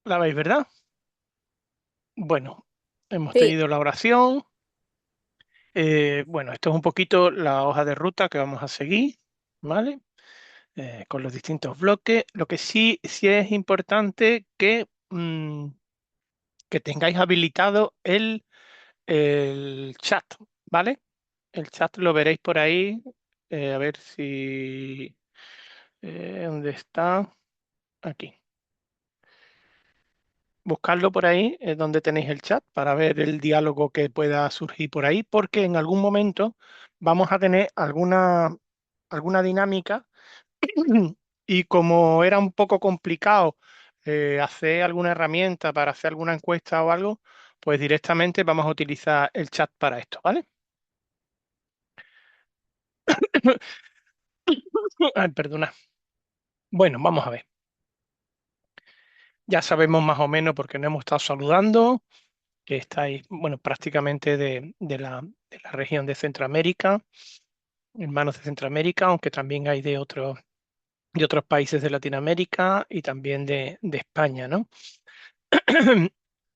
¿La veis, verdad? Bueno, hemos Sí, tenido la oración. Bueno, esto es un poquito la hoja de ruta que vamos a seguir, ¿vale? Con los distintos bloques. Lo que sí es importante que tengáis habilitado el chat, ¿vale? El chat lo veréis por ahí. A ver si... ¿dónde está? Aquí. Buscarlo por ahí, es donde tenéis el chat, para ver el diálogo que pueda surgir por ahí, porque en algún momento vamos a tener alguna dinámica y como era un poco complicado hacer alguna herramienta para hacer alguna encuesta o algo, pues directamente vamos a utilizar el chat para esto, ¿vale? Ay, perdona. Bueno, vamos a ver. Ya sabemos más o menos porque nos hemos estado saludando, que estáis, bueno, prácticamente de la región de Centroamérica, hermanos de Centroamérica, aunque también hay de otros países de Latinoamérica y también de España, ¿no?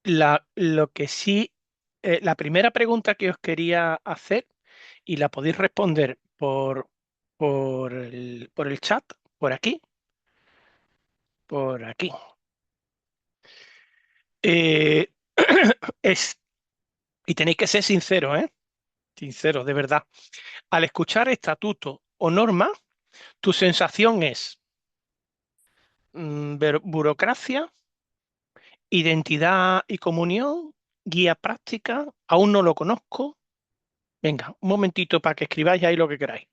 Lo que sí, la primera pregunta que os quería hacer, y la podéis responder por el chat, por aquí, por aquí, eh, es, y tenéis que ser sinceros, ¿eh? Sinceros, de verdad. Al escuchar estatuto o norma, tu sensación es burocracia, identidad y comunión, guía práctica, aún no lo conozco. Venga, un momentito para que escribáis ahí lo que queráis.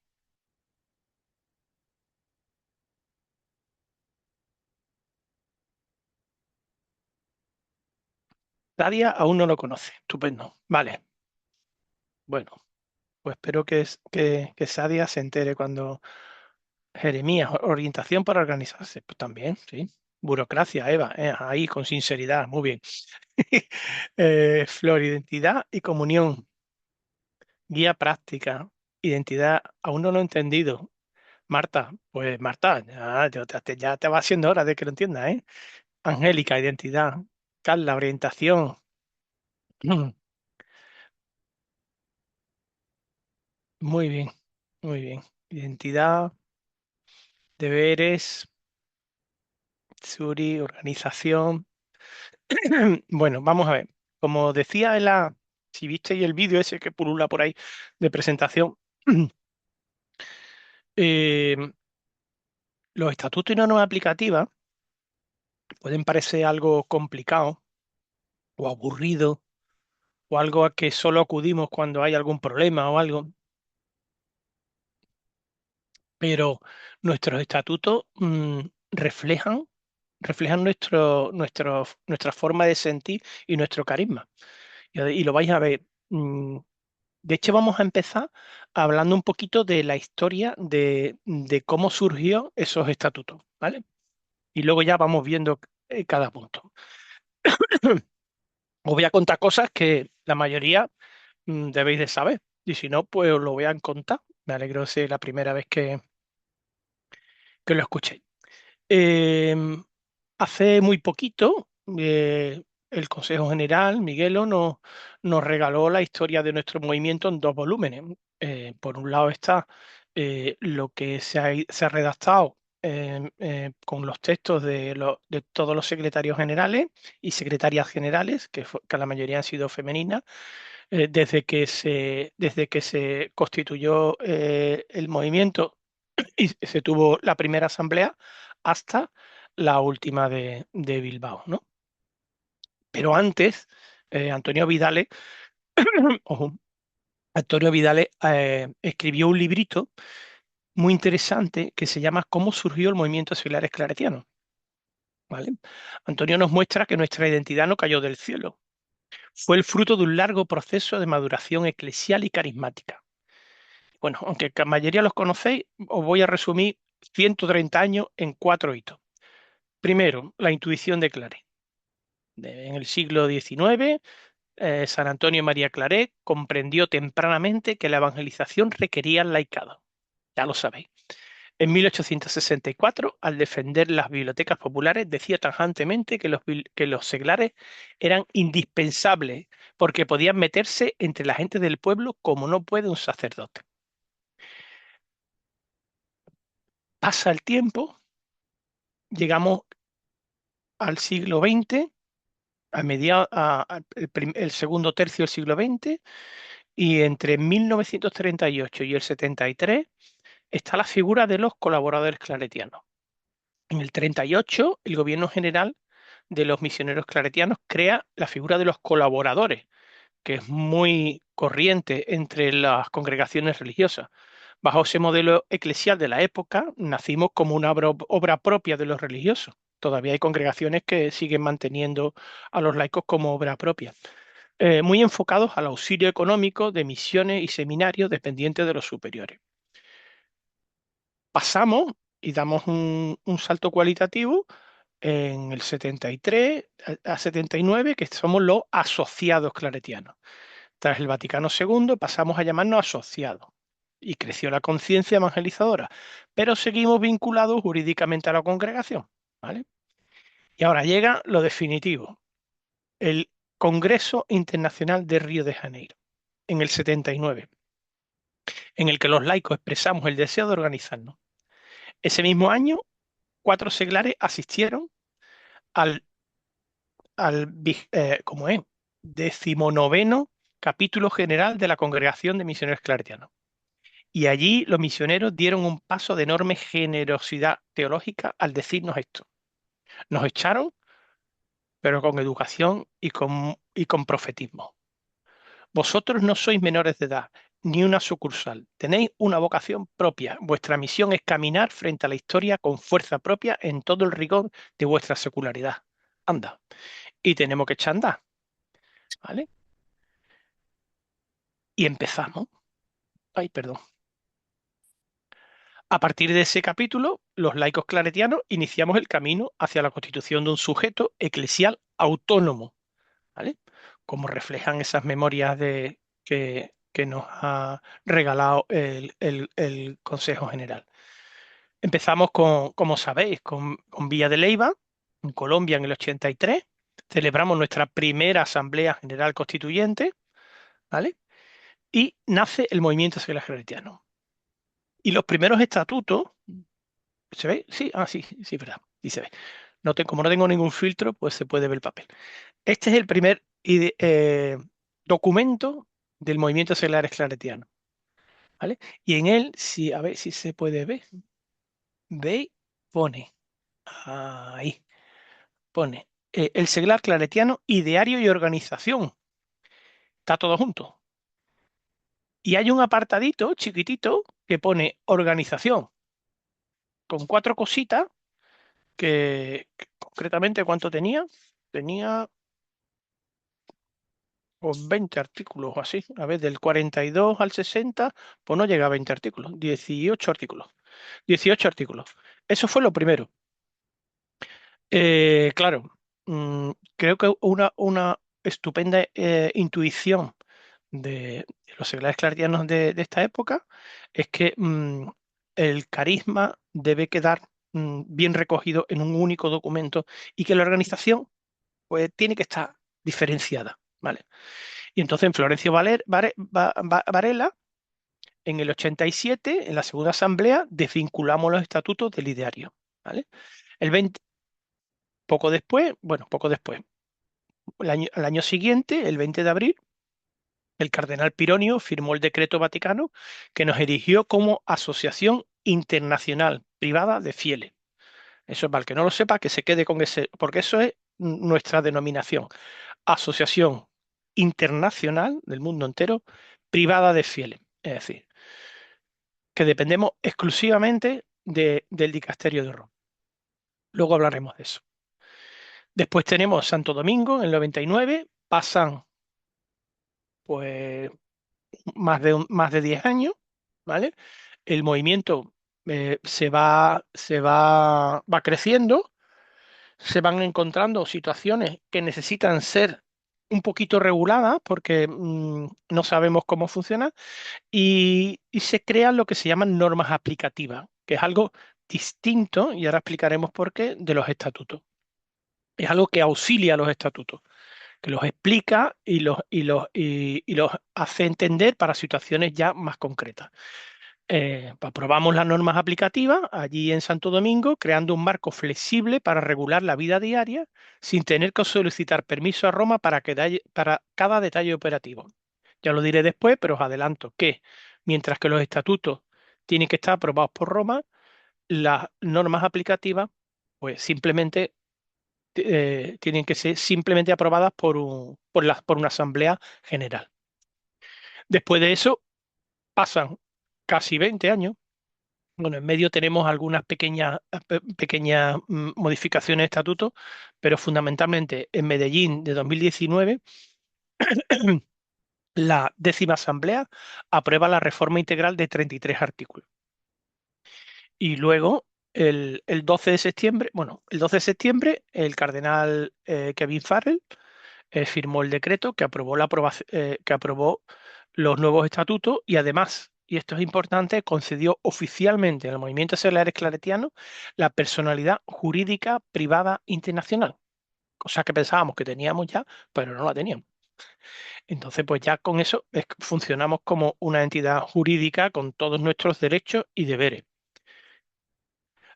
Sadia aún no lo conoce. Estupendo. Vale. Bueno, pues espero que Sadia se entere cuando Jeremías, orientación para organizarse. Pues también, sí. Burocracia, Eva, ahí con sinceridad, muy bien. Flor, identidad y comunión. Guía práctica. Identidad, aún no lo he entendido. Marta, pues Marta, ya te va siendo hora de que lo entiendas, ¿eh? Angélica, identidad. Carla, orientación. Muy bien, muy bien. Identidad, deberes, Suri, organización. Bueno, vamos a ver. Como decía si visteis el vídeo ese que pulula por ahí de presentación, eh, los estatutos y normas aplicativas pueden parecer algo complicado o aburrido o algo a que solo acudimos cuando hay algún problema o algo, pero nuestros estatutos reflejan nuestra forma de sentir y nuestro carisma. Y lo vais a ver. De hecho, vamos a empezar hablando un poquito de la historia de cómo surgió esos estatutos, ¿vale? Y luego ya vamos viendo cada punto. Os voy a contar cosas que la mayoría debéis de saber. Y si no, pues os lo voy a contar. Me alegro de ser la primera vez que lo escuchéis. Eh, Hace muy poquito, el Consejo General, Miguelo, nos regaló la historia de nuestro movimiento en dos volúmenes. Por un lado está lo que se ha redactado con los textos de todos los secretarios generales y secretarias generales, que la mayoría han sido femeninas, desde que se constituyó el movimiento y se tuvo la primera asamblea hasta la última de Bilbao, ¿no? Pero antes, Antonio Vidales, ojo, Antonio Vidales escribió un librito muy interesante que se llama ¿Cómo surgió el movimiento seglar esclaretiano? ¿Vale? Antonio nos muestra que nuestra identidad no cayó del cielo, fue el fruto de un largo proceso de maduración eclesial y carismática. Bueno, aunque la mayoría los conocéis, os voy a resumir 130 años en cuatro hitos. Primero, la intuición de Claret. En el siglo XIX, San Antonio María Claret comprendió tempranamente que la evangelización requería el laicado. Ya lo sabéis. En 1864, al defender las bibliotecas populares, decía tajantemente que que los seglares eran indispensables porque podían meterse entre la gente del pueblo como no puede un sacerdote. Pasa el tiempo, llegamos al siglo XX, el segundo tercio del siglo XX, y entre 1938 y el 73 está la figura de los colaboradores claretianos. En el 38, el gobierno general de los misioneros claretianos crea la figura de los colaboradores, que es muy corriente entre las congregaciones religiosas. Bajo ese modelo eclesial de la época, nacimos como una obra propia de los religiosos. Todavía hay congregaciones que siguen manteniendo a los laicos como obra propia, muy enfocados al auxilio económico de misiones y seminarios dependientes de los superiores. Pasamos y damos un salto cualitativo en el 73 a 79, que somos los asociados claretianos. Tras el Vaticano II pasamos a llamarnos asociados y creció la conciencia evangelizadora, pero seguimos vinculados jurídicamente a la congregación, ¿vale? Y ahora llega lo definitivo, el Congreso Internacional de Río de Janeiro, en el 79, en el que los laicos expresamos el deseo de organizarnos. Ese mismo año, 4 seglares asistieron al, ¿cómo es? 19º capítulo general de la Congregación de Misioneros Claretianos. Y allí los misioneros dieron un paso de enorme generosidad teológica al decirnos esto. Nos echaron, pero con educación y con profetismo. Vosotros no sois menores de edad, ni una sucursal. Tenéis una vocación propia. Vuestra misión es caminar frente a la historia con fuerza propia en todo el rigor de vuestra secularidad. Anda. Y tenemos que echar a andar, ¿vale? Y empezamos. Ay, perdón. A partir de ese capítulo, los laicos claretianos iniciamos el camino hacia la constitución de un sujeto eclesial autónomo, ¿vale? Como reflejan esas memorias que nos ha regalado el Consejo General. Empezamos como sabéis, con Villa de Leyva, en Colombia en el 83. Celebramos nuestra primera Asamblea General Constituyente, ¿vale? Y nace el movimiento seglar claretiano. Y los primeros estatutos, ¿se ve? Sí, sí, sí, verdad, sí se ve. Como no tengo ningún filtro, pues se puede ver el papel. Este es el primer documento del movimiento seglar claretiano, ¿vale? Y en él, si, a ver si se puede ver, ve, pone, ahí, pone, el seglar claretiano, ideario y organización. Está todo junto. Y hay un apartadito chiquitito que pone organización, con 4 cositas que concretamente, ¿cuánto tenía? Tenía o 20 artículos o así. A ver, del 42 al 60, pues no llega a 20 artículos, 18 artículos. 18 artículos. Eso fue lo primero. Claro, creo que una estupenda intuición de los seglares claretianos de esta época es que el carisma debe quedar bien recogido en un único documento y que la organización pues tiene que estar diferenciada, ¿vale? Y entonces en Florencio Varela, en el 87, en la segunda asamblea, desvinculamos los estatutos del ideario, ¿vale? El 20, poco después, al año siguiente, el 20 de abril, el cardenal Pironio firmó el decreto vaticano que nos erigió como asociación internacional privada de fieles. Eso es para el que no lo sepa, que se quede con ese, porque eso es nuestra denominación. Asociación internacional del mundo entero privada de fieles. Es decir, que dependemos exclusivamente del dicasterio de Roma. Luego hablaremos de eso. Después tenemos Santo Domingo en el 99, pasan pues más de 10 años, ¿vale? El movimiento va creciendo, se van encontrando situaciones que necesitan ser un poquito reguladas porque no sabemos cómo funciona y se crean lo que se llaman normas aplicativas, que es algo distinto, y ahora explicaremos por qué, de los estatutos. Es algo que auxilia a los estatutos, que los explica y los hace entender para situaciones ya más concretas. Aprobamos las normas aplicativas allí en Santo Domingo, creando un marco flexible para regular la vida diaria sin tener que solicitar permiso a Roma para cada detalle operativo. Ya lo diré después, pero os adelanto que mientras que los estatutos tienen que estar aprobados por Roma, las normas aplicativas pues simplemente tienen que ser simplemente aprobadas por una asamblea general. Después de eso pasan casi 20 años. Bueno, en medio tenemos algunas pequeñas modificaciones de estatuto, pero fundamentalmente en Medellín de 2019, la décima asamblea aprueba la reforma integral de 33 artículos. Y luego, el 12 de septiembre, bueno, el 12 de septiembre, el cardenal Kevin Farrell firmó el decreto que aprobó los nuevos estatutos y además, y esto es importante, concedió oficialmente al movimiento Seglares Claretiano la personalidad jurídica privada internacional, cosa que pensábamos que teníamos ya, pero no la teníamos. Entonces, pues ya con eso funcionamos como una entidad jurídica con todos nuestros derechos y deberes.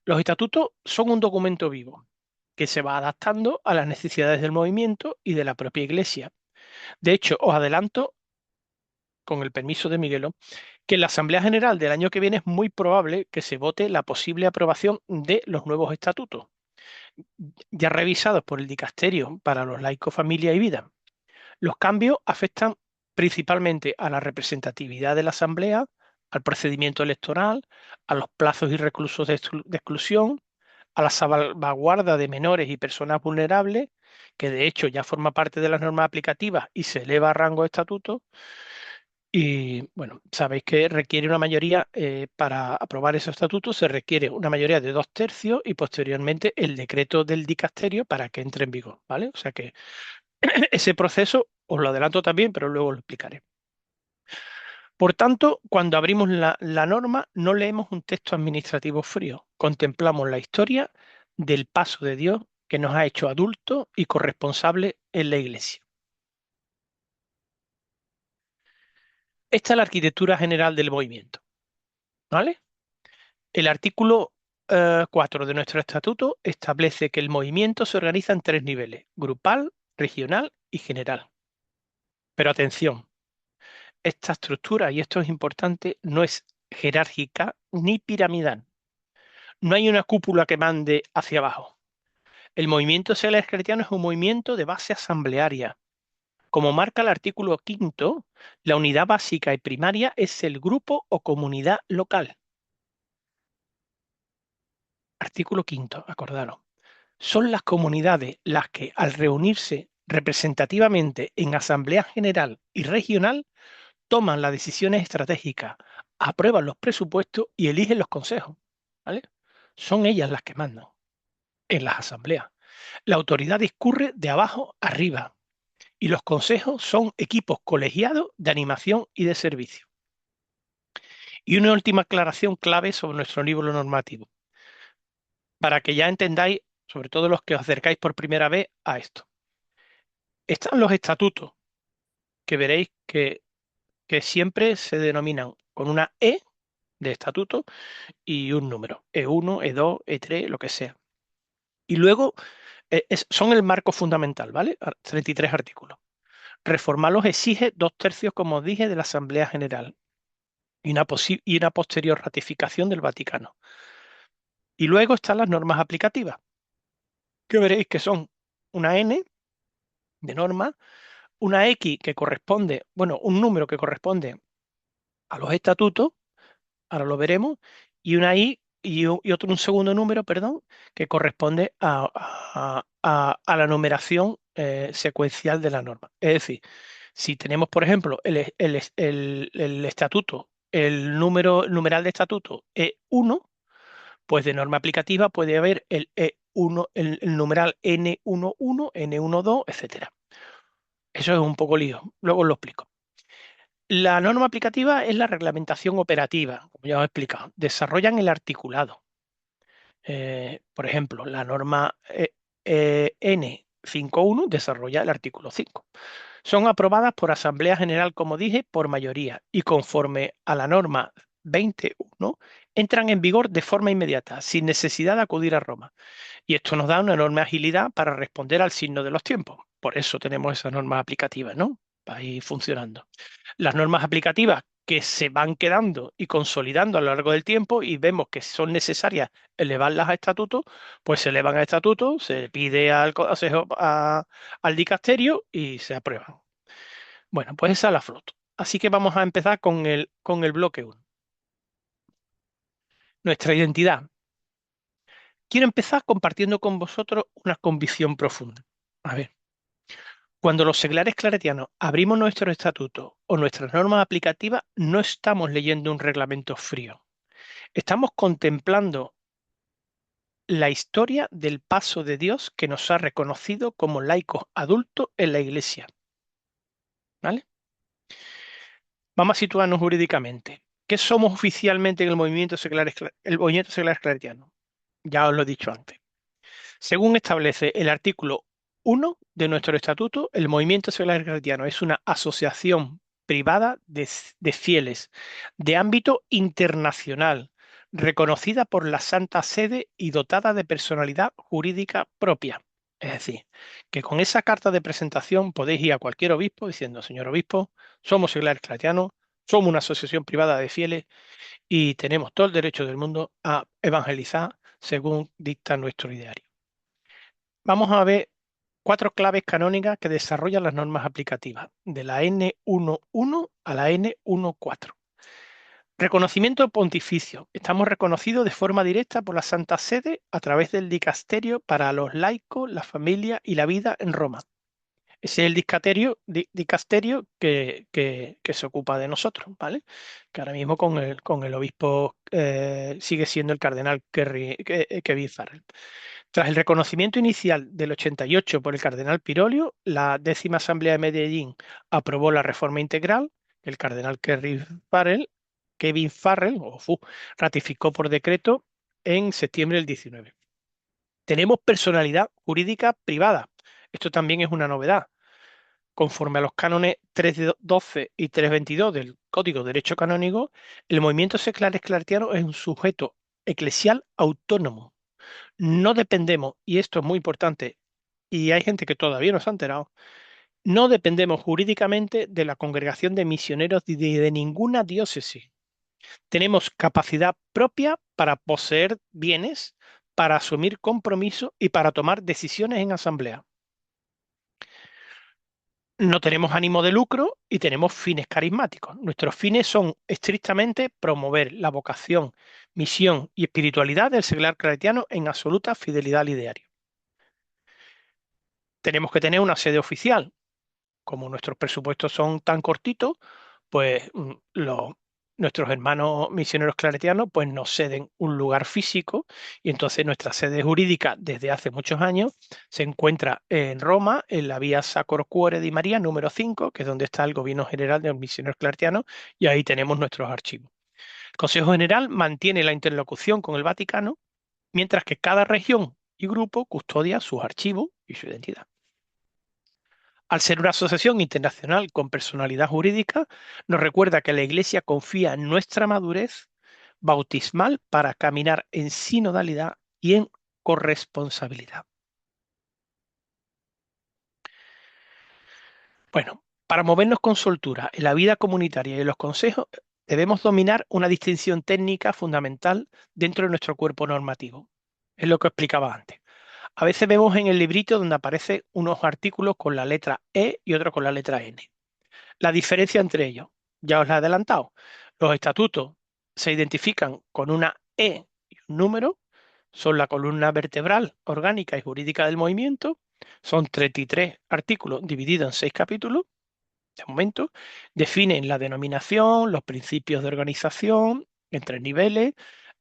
Los estatutos son un documento vivo que se va adaptando a las necesidades del movimiento y de la propia Iglesia. De hecho, os adelanto, con el permiso de Miguelo, que en la Asamblea General del año que viene es muy probable que se vote la posible aprobación de los nuevos estatutos, ya revisados por el Dicasterio para los laicos, familia y vida. Los cambios afectan principalmente a la representatividad de la Asamblea, al procedimiento electoral, a los plazos y reclusos de exclusión, a la salvaguarda de menores y personas vulnerables, que de hecho ya forma parte de las normas aplicativas y se eleva a rango de estatuto. Y bueno, sabéis que requiere una mayoría, para aprobar esos estatutos se requiere una mayoría de 2/3 y posteriormente el decreto del dicasterio para que entre en vigor, ¿vale? O sea que ese proceso os lo adelanto también, pero luego lo explicaré. Por tanto, cuando abrimos la norma, no leemos un texto administrativo frío, contemplamos la historia del paso de Dios que nos ha hecho adultos y corresponsables en la Iglesia. Esta es la arquitectura general del movimiento, ¿vale? El artículo 4 de nuestro estatuto establece que el movimiento se organiza en tres niveles: grupal, regional y general. Pero atención, esta estructura, y esto es importante, no es jerárquica ni piramidal. No hay una cúpula que mande hacia abajo. El movimiento Seglares Claretianos es un movimiento de base asamblearia. Como marca el artículo quinto, la unidad básica y primaria es el grupo o comunidad local. Artículo quinto, acordaros. Son las comunidades las que, al reunirse representativamente en asamblea general y regional, toman las decisiones estratégicas, aprueban los presupuestos y eligen los consejos, ¿vale? Son ellas las que mandan en las asambleas. La autoridad discurre de abajo arriba y los consejos son equipos colegiados de animación y de servicio. Y una última aclaración clave sobre nuestro nivel normativo, para que ya entendáis, sobre todo los que os acercáis por primera vez a esto. Están los estatutos, que veréis que siempre se denominan con una E de estatuto y un número, E1, E2, E3, lo que sea. Y luego son el marco fundamental, ¿vale? 33 artículos. Reformarlos exige 2/3, como os dije, de la Asamblea General y una posterior ratificación del Vaticano. Y luego están las normas aplicativas, que veréis que son una N de norma, una X que corresponde, bueno, un número que corresponde a los estatutos, ahora lo veremos, y una I y otro, un segundo número, perdón, que corresponde a la numeración secuencial de la norma. Es decir, si tenemos, por ejemplo, el estatuto, el numeral de estatuto E1, pues de norma aplicativa puede haber el E1, el numeral N11, N12, etcétera. Eso es un poco lío, luego os lo explico. La norma aplicativa es la reglamentación operativa, como ya os he explicado. Desarrollan el articulado. Por ejemplo, la norma N51 desarrolla el artículo 5. Son aprobadas por Asamblea General, como dije, por mayoría y conforme a la norma 21 entran en vigor de forma inmediata, sin necesidad de acudir a Roma. Y esto nos da una enorme agilidad para responder al signo de los tiempos. Por eso tenemos esas normas aplicativas, ¿no? Para ir funcionando. Las normas aplicativas que se van quedando y consolidando a lo largo del tiempo y vemos que son necesarias elevarlas a estatuto, pues se elevan a estatuto, se pide al consejo, al dicasterio y se aprueban. Bueno, pues esa es la flota. Así que vamos a empezar con el bloque uno. Nuestra identidad. Quiero empezar compartiendo con vosotros una convicción profunda. A ver, cuando los seglares claretianos abrimos nuestro estatuto o nuestras normas aplicativas, no estamos leyendo un reglamento frío. Estamos contemplando la historia del paso de Dios que nos ha reconocido como laicos adultos en la Iglesia. ¿Vale? Vamos a situarnos jurídicamente. ¿Qué somos oficialmente en el movimiento seglar claretiano? Ya os lo he dicho antes. Según establece el artículo 1 de nuestro estatuto, el movimiento seglar claretiano es una asociación privada de fieles de ámbito internacional, reconocida por la Santa Sede y dotada de personalidad jurídica propia. Es decir, que con esa carta de presentación podéis ir a cualquier obispo diciendo, señor obispo, somos seglares claretianos, somos una asociación privada de fieles y tenemos todo el derecho del mundo a evangelizar según dicta nuestro ideario. Vamos a ver cuatro claves canónicas que desarrollan las normas aplicativas, de la N11 a la N14. Reconocimiento pontificio. Estamos reconocidos de forma directa por la Santa Sede a través del dicasterio para los laicos, la familia y la vida en Roma. Ese es el dicasterio que se ocupa de nosotros, ¿vale? Que ahora mismo con el obispo sigue siendo el cardenal Kevin Farrell. Tras el reconocimiento inicial del 88 por el cardenal Pirolio, la décima Asamblea de Medellín aprobó la reforma integral. El cardenal Kevin Farrell ratificó por decreto en septiembre del 19. Tenemos personalidad jurídica privada. Esto también es una novedad. Conforme a los cánones 312 y 322 del Código de Derecho Canónico, el movimiento secular esclaretiano es un sujeto eclesial autónomo. No dependemos, y esto es muy importante, y hay gente que todavía no se ha enterado, no dependemos jurídicamente de la congregación de misioneros ni de ninguna diócesis. Tenemos capacidad propia para poseer bienes, para asumir compromisos y para tomar decisiones en asamblea. No tenemos ánimo de lucro y tenemos fines carismáticos. Nuestros fines son estrictamente promover la vocación, misión y espiritualidad del seglar claretiano en absoluta fidelidad al ideario. Tenemos que tener una sede oficial. Como nuestros presupuestos son tan cortitos, pues nuestros hermanos misioneros claretianos pues nos ceden un lugar físico y entonces nuestra sede jurídica desde hace muchos años se encuentra en Roma, en la vía Sacro Cuore di María número 5, que es donde está el Gobierno General de los Misioneros Claretianos, y ahí tenemos nuestros archivos. El Consejo General mantiene la interlocución con el Vaticano, mientras que cada región y grupo custodia sus archivos y su identidad. Al ser una asociación internacional con personalidad jurídica, nos recuerda que la Iglesia confía en nuestra madurez bautismal para caminar en sinodalidad y en corresponsabilidad. Bueno, para movernos con soltura en la vida comunitaria y en los consejos, debemos dominar una distinción técnica fundamental dentro de nuestro cuerpo normativo. Es lo que explicaba antes. A veces vemos en el librito donde aparecen unos artículos con la letra E y otros con la letra N. La diferencia entre ellos, ya os la he adelantado. Los estatutos se identifican con una E y un número, son la columna vertebral, orgánica y jurídica del movimiento, son 33 artículos divididos en 6 capítulos, de momento, definen la denominación, los principios de organización en 3 niveles,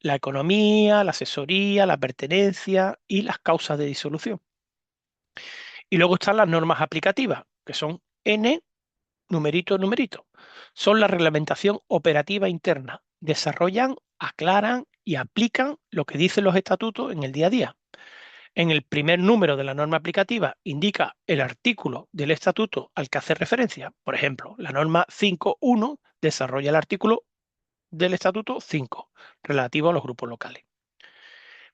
la economía, la asesoría, la pertenencia y las causas de disolución. Y luego están las normas aplicativas, que son N, numerito, numerito. Son la reglamentación operativa interna. Desarrollan, aclaran y aplican lo que dicen los estatutos en el día a día. En el primer número de la norma aplicativa indica el artículo del estatuto al que hace referencia. Por ejemplo, la norma 5.1 desarrolla el artículo del estatuto 5 relativo a los grupos locales.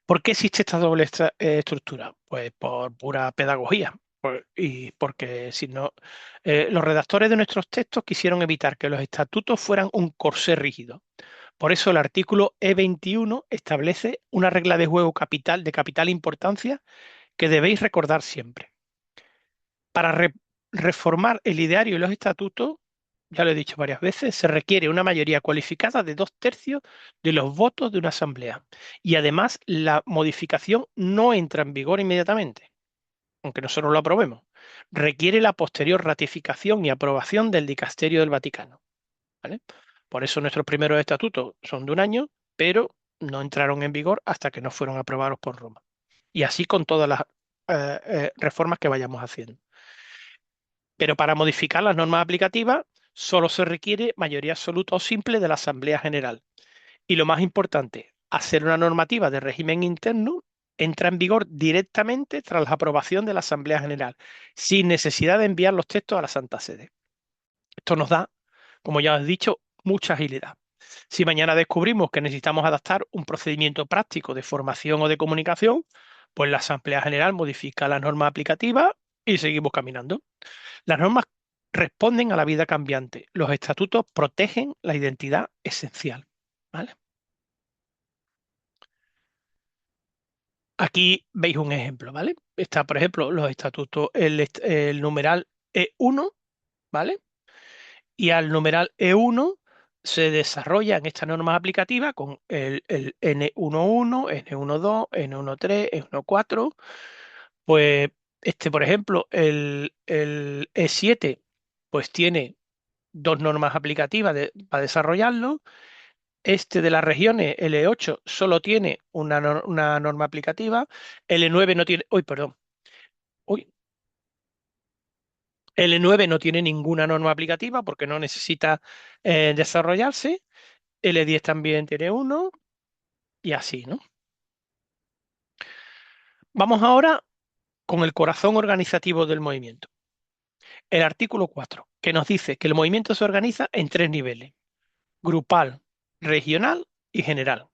¿Por qué existe esta doble estructura? Pues por pura pedagogía. Y porque si no, los redactores de nuestros textos quisieron evitar que los estatutos fueran un corsé rígido. Por eso el artículo E21 establece una regla de juego capital de capital importancia que debéis recordar siempre. Para reformar el ideario y los estatutos, ya lo he dicho varias veces, se requiere una mayoría cualificada de 2/3 de los votos de una asamblea. Y además la modificación no entra en vigor inmediatamente, aunque nosotros lo aprobemos. Requiere la posterior ratificación y aprobación del Dicasterio del Vaticano. ¿Vale? Por eso nuestros primeros estatutos son de un año, pero no entraron en vigor hasta que no fueron aprobados por Roma. Y así con todas las reformas que vayamos haciendo. Pero para modificar las normas aplicativas solo se requiere mayoría absoluta o simple de la Asamblea General. Y lo más importante, hacer una normativa de régimen interno entra en vigor directamente tras la aprobación de la Asamblea General, sin necesidad de enviar los textos a la Santa Sede. Esto nos da, como ya os he dicho, mucha agilidad. Si mañana descubrimos que necesitamos adaptar un procedimiento práctico de formación o de comunicación, pues la Asamblea General modifica la norma aplicativa y seguimos caminando. Las normas responden a la vida cambiante. Los estatutos protegen la identidad esencial. ¿Vale? Aquí veis un ejemplo, ¿vale? Está, por ejemplo, los estatutos, el numeral E1, ¿vale? Y al numeral E1 se desarrollan estas normas aplicativas con el N11, N12, N13, N14. Pues por ejemplo, el E7 pues tiene dos normas aplicativas para desarrollarlo. Este de las regiones, el E8, solo tiene una norma aplicativa. El E9 no tiene, uy, perdón, uy, el E9 no tiene ninguna norma aplicativa porque no necesita desarrollarse. El E10 también tiene uno y así, ¿no? Vamos ahora con el corazón organizativo del movimiento. El artículo 4, que nos dice que el movimiento se organiza en tres niveles: grupal, regional y general.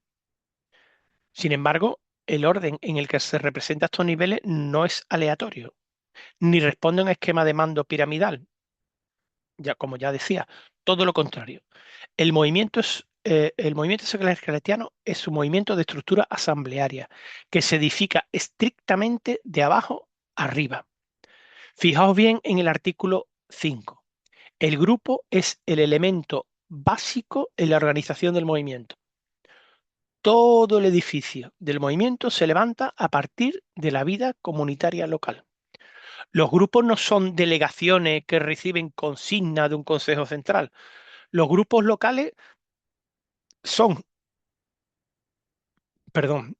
Sin embargo, el orden en el que se representan estos niveles no es aleatorio, ni responde a un esquema de mando piramidal, ya como ya decía, todo lo contrario. El movimiento secular cristiano es un movimiento de estructura asamblearia que se edifica estrictamente de abajo arriba. Fijaos bien en el artículo 5. El grupo es el elemento básico en la organización del movimiento. Todo el edificio del movimiento se levanta a partir de la vida comunitaria local. Los grupos no son delegaciones que reciben consignas de un consejo central. Los grupos locales son, perdón,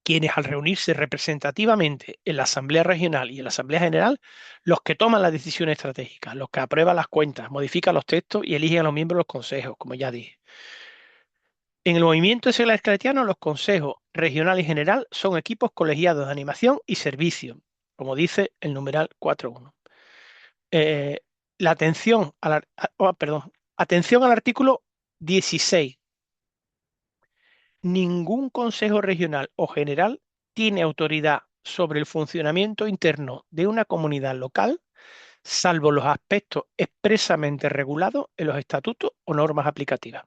quienes al reunirse representativamente en la Asamblea Regional y en la Asamblea General, los que toman las decisiones estratégicas, los que aprueban las cuentas, modifican los textos y eligen a los miembros de los consejos, como ya dije. En el movimiento secular esclaretiano, los consejos regional y general son equipos colegiados de animación y servicio, como dice el numeral 4.1. La atención atención al artículo 16. Ningún consejo regional o general tiene autoridad sobre el funcionamiento interno de una comunidad local, salvo los aspectos expresamente regulados en los estatutos o normas aplicativas.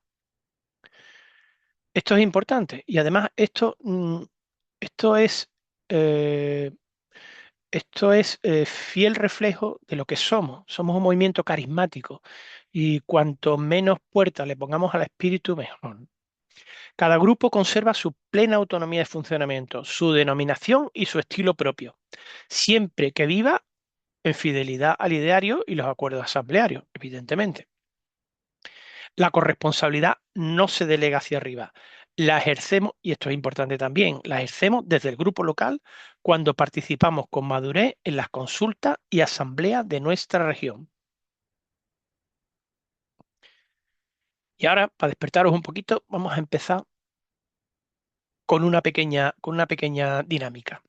Esto es importante y además esto es, eh, fiel reflejo de lo que somos. Somos un movimiento carismático y cuanto menos puertas le pongamos al espíritu, mejor. Cada grupo conserva su plena autonomía de funcionamiento, su denominación y su estilo propio, siempre que viva en fidelidad al ideario y los acuerdos asamblearios, evidentemente. La corresponsabilidad no se delega hacia arriba. La ejercemos, y esto es importante también, la ejercemos desde el grupo local cuando participamos con madurez en las consultas y asambleas de nuestra región. Y ahora, para despertaros un poquito, vamos a empezar con una pequeña dinámica.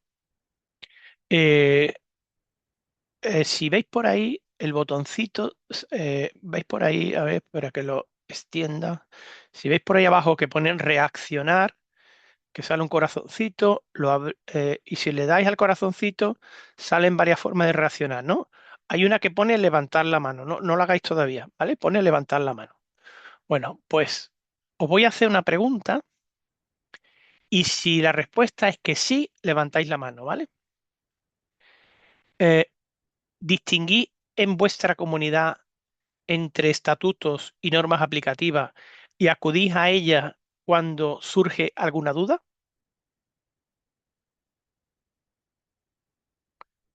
Eh, si veis por ahí el botoncito, veis por ahí, a ver, espera que lo extienda. Si veis por ahí abajo que ponen reaccionar, que sale un corazoncito, y si le dais al corazoncito, salen varias formas de reaccionar, ¿no? Hay una que pone levantar la mano, no, no lo hagáis todavía, ¿vale? Pone levantar la mano. Bueno, pues os voy a hacer una pregunta y si la respuesta es que sí, levantáis la mano, ¿vale? Eh, ¿Distinguí en vuestra comunidad entre estatutos y normas aplicativas y acudís a ellas cuando surge alguna duda?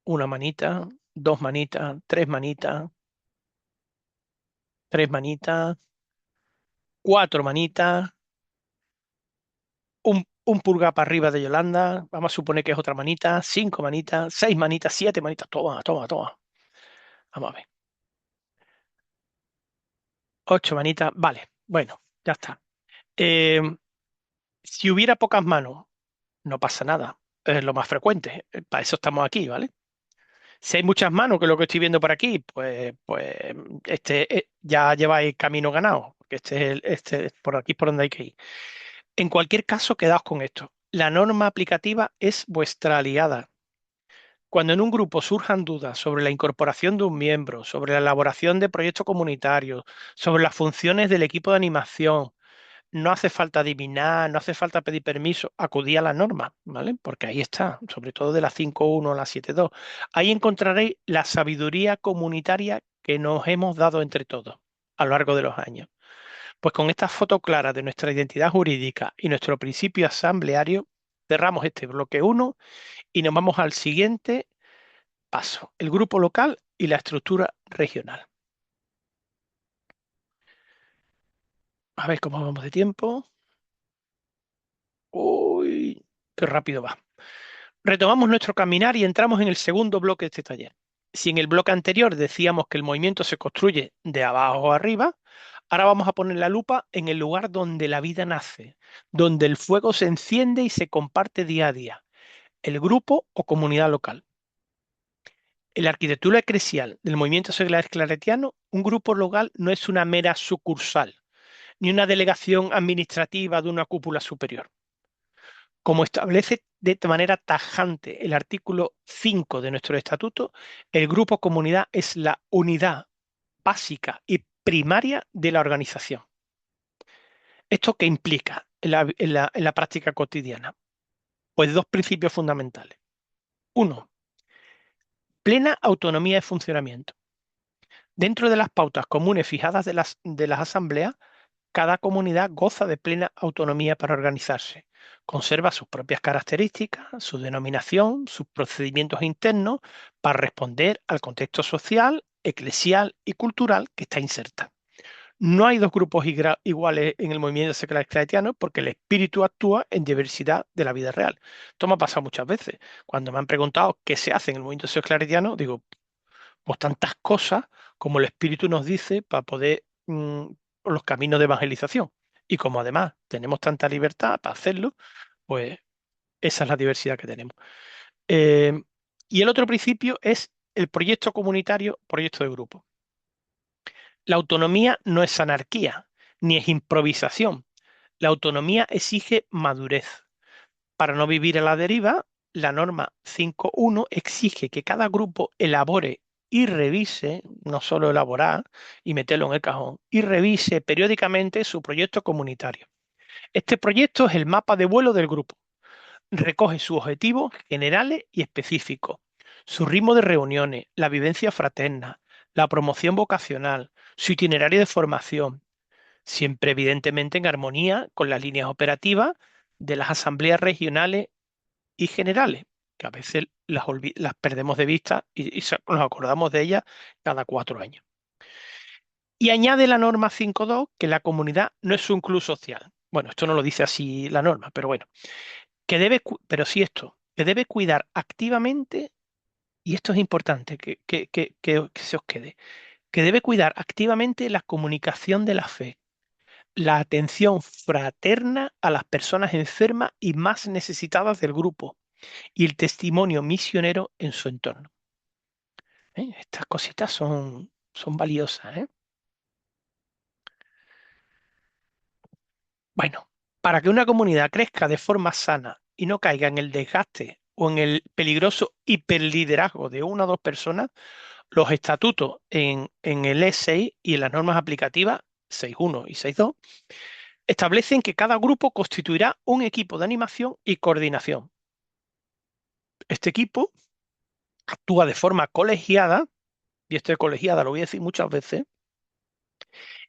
Una manita, dos manitas, tres manitas, cuatro manitas, un pulgar para arriba de Yolanda, vamos a suponer que es otra manita, cinco manitas, seis manitas, siete manitas, toma, toma, toma. Vamos a ver. Ocho manitas, vale, bueno, ya está. Eh, si hubiera pocas manos, no pasa nada, es lo más frecuente, para eso estamos aquí, ¿vale? Si hay muchas manos, que es lo que estoy viendo por aquí, pues ya lleváis camino ganado, porque por aquí es por donde hay que ir. En cualquier caso, quedaos con esto. La norma aplicativa es vuestra aliada. Cuando en un grupo surjan dudas sobre la incorporación de un miembro, sobre la elaboración de proyectos comunitarios, sobre las funciones del equipo de animación, no hace falta adivinar, no hace falta pedir permiso, acudí a la norma, ¿vale? Porque ahí está, sobre todo de la 5.1 a la 7.2. Ahí encontraréis la sabiduría comunitaria que nos hemos dado entre todos a lo largo de los años. Pues con esta foto clara de nuestra identidad jurídica y nuestro principio asambleario, cerramos este bloque uno y nos vamos al siguiente paso, el grupo local y la estructura regional. A ver cómo vamos de tiempo. Uy, qué rápido va. Retomamos nuestro caminar y entramos en el segundo bloque de este taller. Si en el bloque anterior decíamos que el movimiento se construye de abajo a arriba, ahora vamos a poner la lupa en el lugar donde la vida nace, donde el fuego se enciende y se comparte día a día, el grupo o comunidad local. En la arquitectura eclesial del movimiento seglar claretiano, un grupo local no es una mera sucursal, ni una delegación administrativa de una cúpula superior. Como establece de manera tajante el artículo 5 de nuestro estatuto, el grupo comunidad es la unidad básica y primaria de la organización. ¿Esto qué implica en la práctica cotidiana? Pues dos principios fundamentales. Uno, plena autonomía de funcionamiento. Dentro de las pautas comunes fijadas de las asambleas, cada comunidad goza de plena autonomía para organizarse. Conserva sus propias características, su denominación, sus procedimientos internos para responder al contexto social, eclesial y cultural que está inserta. No hay dos grupos iguales en el movimiento secular claretiano porque el espíritu actúa en diversidad de la vida real. Esto me ha pasado muchas veces. Cuando me han preguntado qué se hace en el movimiento secular claretiano, digo, pues tantas cosas como el Espíritu nos dice para poder por los caminos de evangelización. Y como además tenemos tanta libertad para hacerlo, pues esa es la diversidad que tenemos. Eh, y el otro principio es el proyecto comunitario, proyecto de grupo. La autonomía no es anarquía, ni es improvisación. La autonomía exige madurez. Para no vivir a la deriva, la norma 5.1 exige que cada grupo elabore y revise, no solo elaborar y meterlo en el cajón, y revise periódicamente su proyecto comunitario. Este proyecto es el mapa de vuelo del grupo. Recoge sus objetivos generales y específicos, su ritmo de reuniones, la vivencia fraterna, la promoción vocacional, su itinerario de formación, siempre evidentemente en armonía con las líneas operativas de las asambleas regionales y generales, que a veces las perdemos de vista y nos acordamos de ellas cada 4 años. Y añade la norma 5.2 que la comunidad no es un club social. Bueno, esto no lo dice así la norma, pero bueno, pero sí esto, que debe cuidar activamente, y esto es importante que se os quede, que debe cuidar activamente la comunicación de la fe, la atención fraterna a las personas enfermas y más necesitadas del grupo y el testimonio misionero en su entorno. Estas cositas son valiosas, ¿eh? Bueno, para que una comunidad crezca de forma sana y no caiga en el desgaste o en el peligroso hiperliderazgo de una o dos personas, los estatutos en el E6 y en las normas aplicativas 6.1 y 6.2 establecen que cada grupo constituirá un equipo de animación y coordinación. Este equipo actúa de forma colegiada, y esto de colegiada lo voy a decir muchas veces,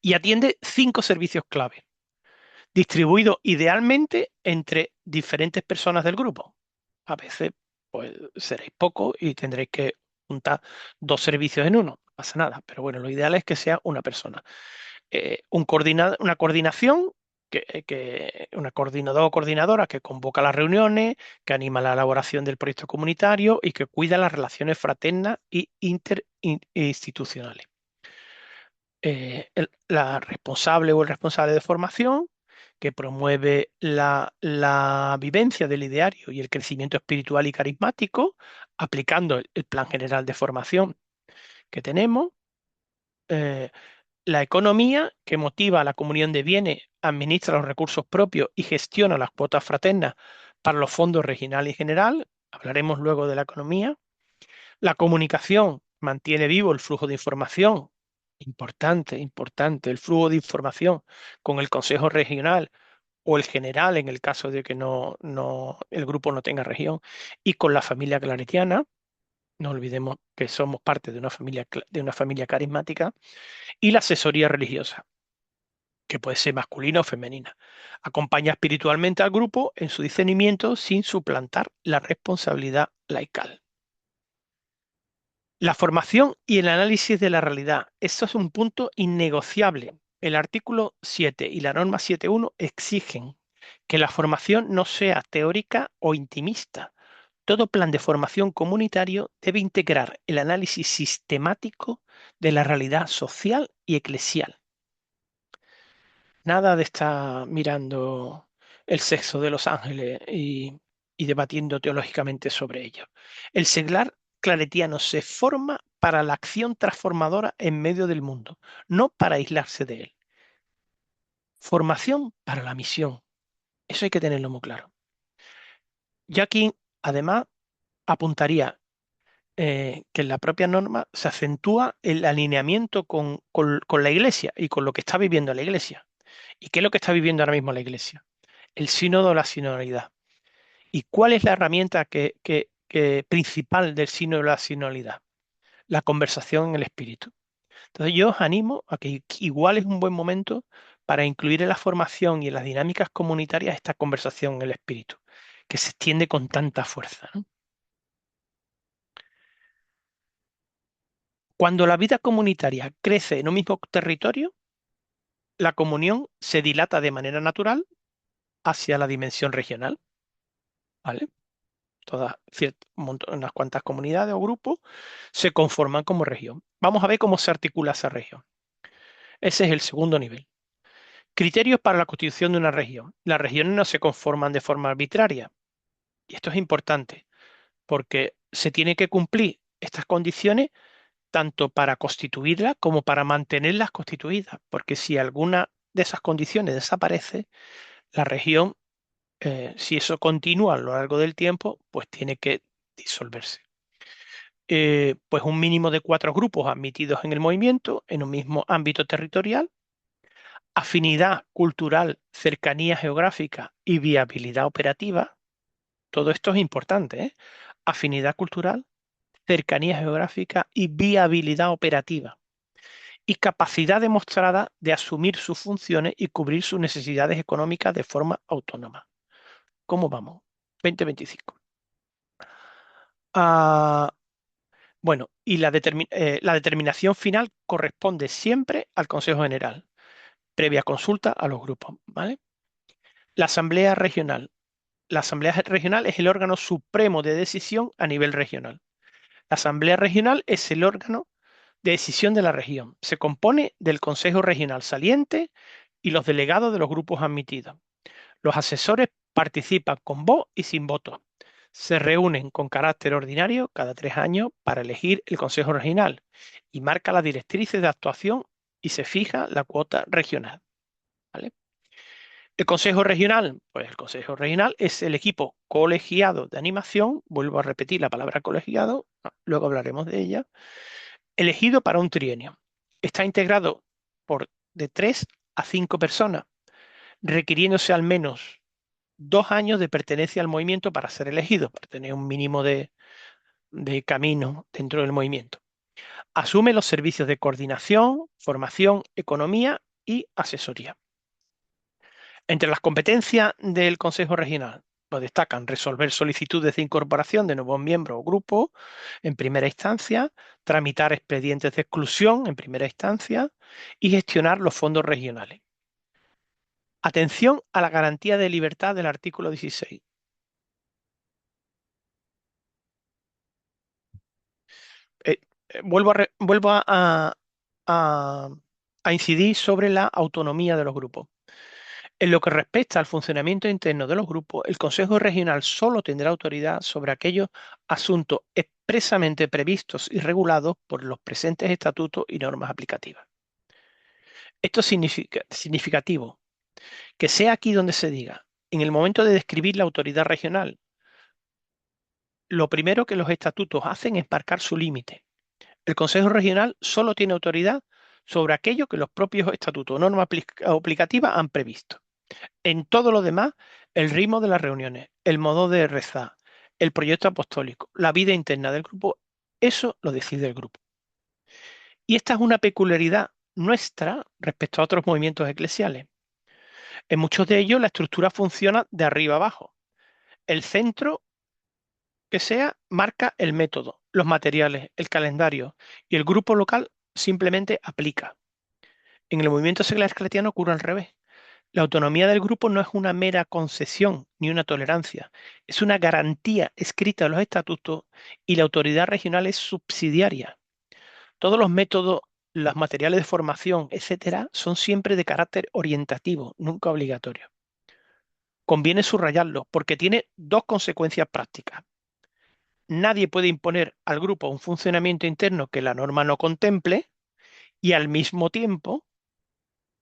y atiende 5 servicios clave, distribuidos idealmente entre diferentes personas del grupo. A veces, pues seréis pocos y tendréis que juntar 2 servicios en uno. No pasa nada, pero bueno, lo ideal es que sea una persona. Una coordinación, una coordinador o coordinadora que convoca las reuniones, que anima la elaboración del proyecto comunitario y que cuida las relaciones fraternas y interinstitucionales. La responsable o el responsable de formación, que promueve la vivencia del ideario y el crecimiento espiritual y carismático, aplicando el plan general de formación que tenemos. Eh, la economía, que motiva la comunión de bienes, administra los recursos propios y gestiona las cuotas fraternas para los fondos regional y general. Hablaremos luego de la economía. La comunicación mantiene vivo el flujo de información. Importante, importante, el flujo de información con el Consejo Regional o el general en el caso de que el grupo no tenga región y con la familia claretiana. No olvidemos que somos parte de una familia carismática y la asesoría religiosa, que puede ser masculina o femenina. Acompaña espiritualmente al grupo en su discernimiento sin suplantar la responsabilidad laical. La formación y el análisis de la realidad. Eso es un punto innegociable. El artículo 7 y la norma 7.1 exigen que la formación no sea teórica o intimista. Todo plan de formación comunitario debe integrar el análisis sistemático de la realidad social y eclesial. Nada de estar mirando el sexo de los ángeles y debatiendo teológicamente sobre ello. El seglar claretiano se forma para la acción transformadora en medio del mundo, no para aislarse de él. Formación para la misión. Eso hay que tenerlo muy claro. Y aquí, además, apuntaría que en la propia norma se acentúa el alineamiento con la Iglesia y con lo que está viviendo la Iglesia. ¿Y qué es lo que está viviendo ahora mismo la Iglesia? El sínodo o la sinodalidad. ¿Y cuál es la herramienta principal del sínodo o la sinodalidad? La conversación en el espíritu. Entonces yo os animo a que igual es un buen momento para incluir en la formación y en las dinámicas comunitarias esta conversación en el espíritu, que se extiende con tanta fuerza, ¿no? Cuando la vida comunitaria crece en un mismo territorio, la comunión se dilata de manera natural hacia la dimensión regional, ¿vale? Unas cuantas comunidades o grupos se conforman como región. Vamos a ver cómo se articula esa región. Ese es el segundo nivel. Criterios para la constitución de una región. Las regiones no se conforman de forma arbitraria. Y esto es importante porque se tiene que cumplir estas condiciones tanto para constituirlas como para mantenerlas constituidas. Porque si alguna de esas condiciones desaparece, la región, si eso continúa a lo largo del tiempo, pues tiene que disolverse. Pues un mínimo de 4 grupos admitidos en el movimiento en un mismo ámbito territorial, afinidad cultural, cercanía geográfica y viabilidad operativa. Todo esto es importante, ¿eh? Afinidad cultural, cercanía geográfica y viabilidad operativa. Y capacidad demostrada de asumir sus funciones y cubrir sus necesidades económicas de forma autónoma. ¿Cómo vamos? 2025. Ah, bueno, y la determinación final corresponde siempre al Consejo General, previa consulta a los grupos, ¿vale? La Asamblea Regional. La Asamblea Regional es el órgano supremo de decisión a nivel regional. La Asamblea Regional es el órgano de decisión de la región. Se compone del Consejo Regional saliente y los delegados de los grupos admitidos. Los asesores participan con voz y sin voto. Se reúnen con carácter ordinario cada 3 años para elegir el Consejo Regional y marca las directrices de actuación y se fija la cuota regional. ¿Vale? El Consejo Regional, pues el Consejo Regional es el equipo colegiado de animación, vuelvo a repetir la palabra colegiado, luego hablaremos de ella, elegido para un trienio. Está integrado por de 3 a 5 personas, requiriéndose al menos 2 años de pertenencia al movimiento para ser elegido, para tener un mínimo de camino dentro del movimiento. Asume los servicios de coordinación, formación, economía y asesoría. Entre las competencias del Consejo Regional, pues destacan resolver solicitudes de incorporación de nuevos miembros o grupos en primera instancia, tramitar expedientes de exclusión en primera instancia y gestionar los fondos regionales. Atención a la garantía de libertad del artículo 16. Eh, vuelvo a incidir sobre la autonomía de los grupos. En lo que respecta al funcionamiento interno de los grupos, el Consejo Regional solo tendrá autoridad sobre aquellos asuntos expresamente previstos y regulados por los presentes estatutos y normas aplicativas. Esto significa significativo que sea aquí donde se diga, en el momento de describir la autoridad regional, lo primero que los estatutos hacen es marcar su límite. El Consejo Regional solo tiene autoridad sobre aquello que los propios estatutos o normas aplicativas han previsto. En todo lo demás, el ritmo de las reuniones, el modo de rezar, el proyecto apostólico, la vida interna del grupo, eso lo decide el grupo. Y esta es una peculiaridad nuestra respecto a otros movimientos eclesiales. En muchos de ellos la estructura funciona de arriba abajo. El centro que sea marca el método, los materiales, el calendario y el grupo local simplemente aplica. En el movimiento secular cristiano ocurre al revés. La autonomía del grupo no es una mera concesión ni una tolerancia, es una garantía escrita en los estatutos y la autoridad regional es subsidiaria. Todos los métodos, los materiales de formación, etcétera, son siempre de carácter orientativo, nunca obligatorio. Conviene subrayarlo porque tiene dos consecuencias prácticas. Nadie puede imponer al grupo un funcionamiento interno que la norma no contemple y al mismo tiempo,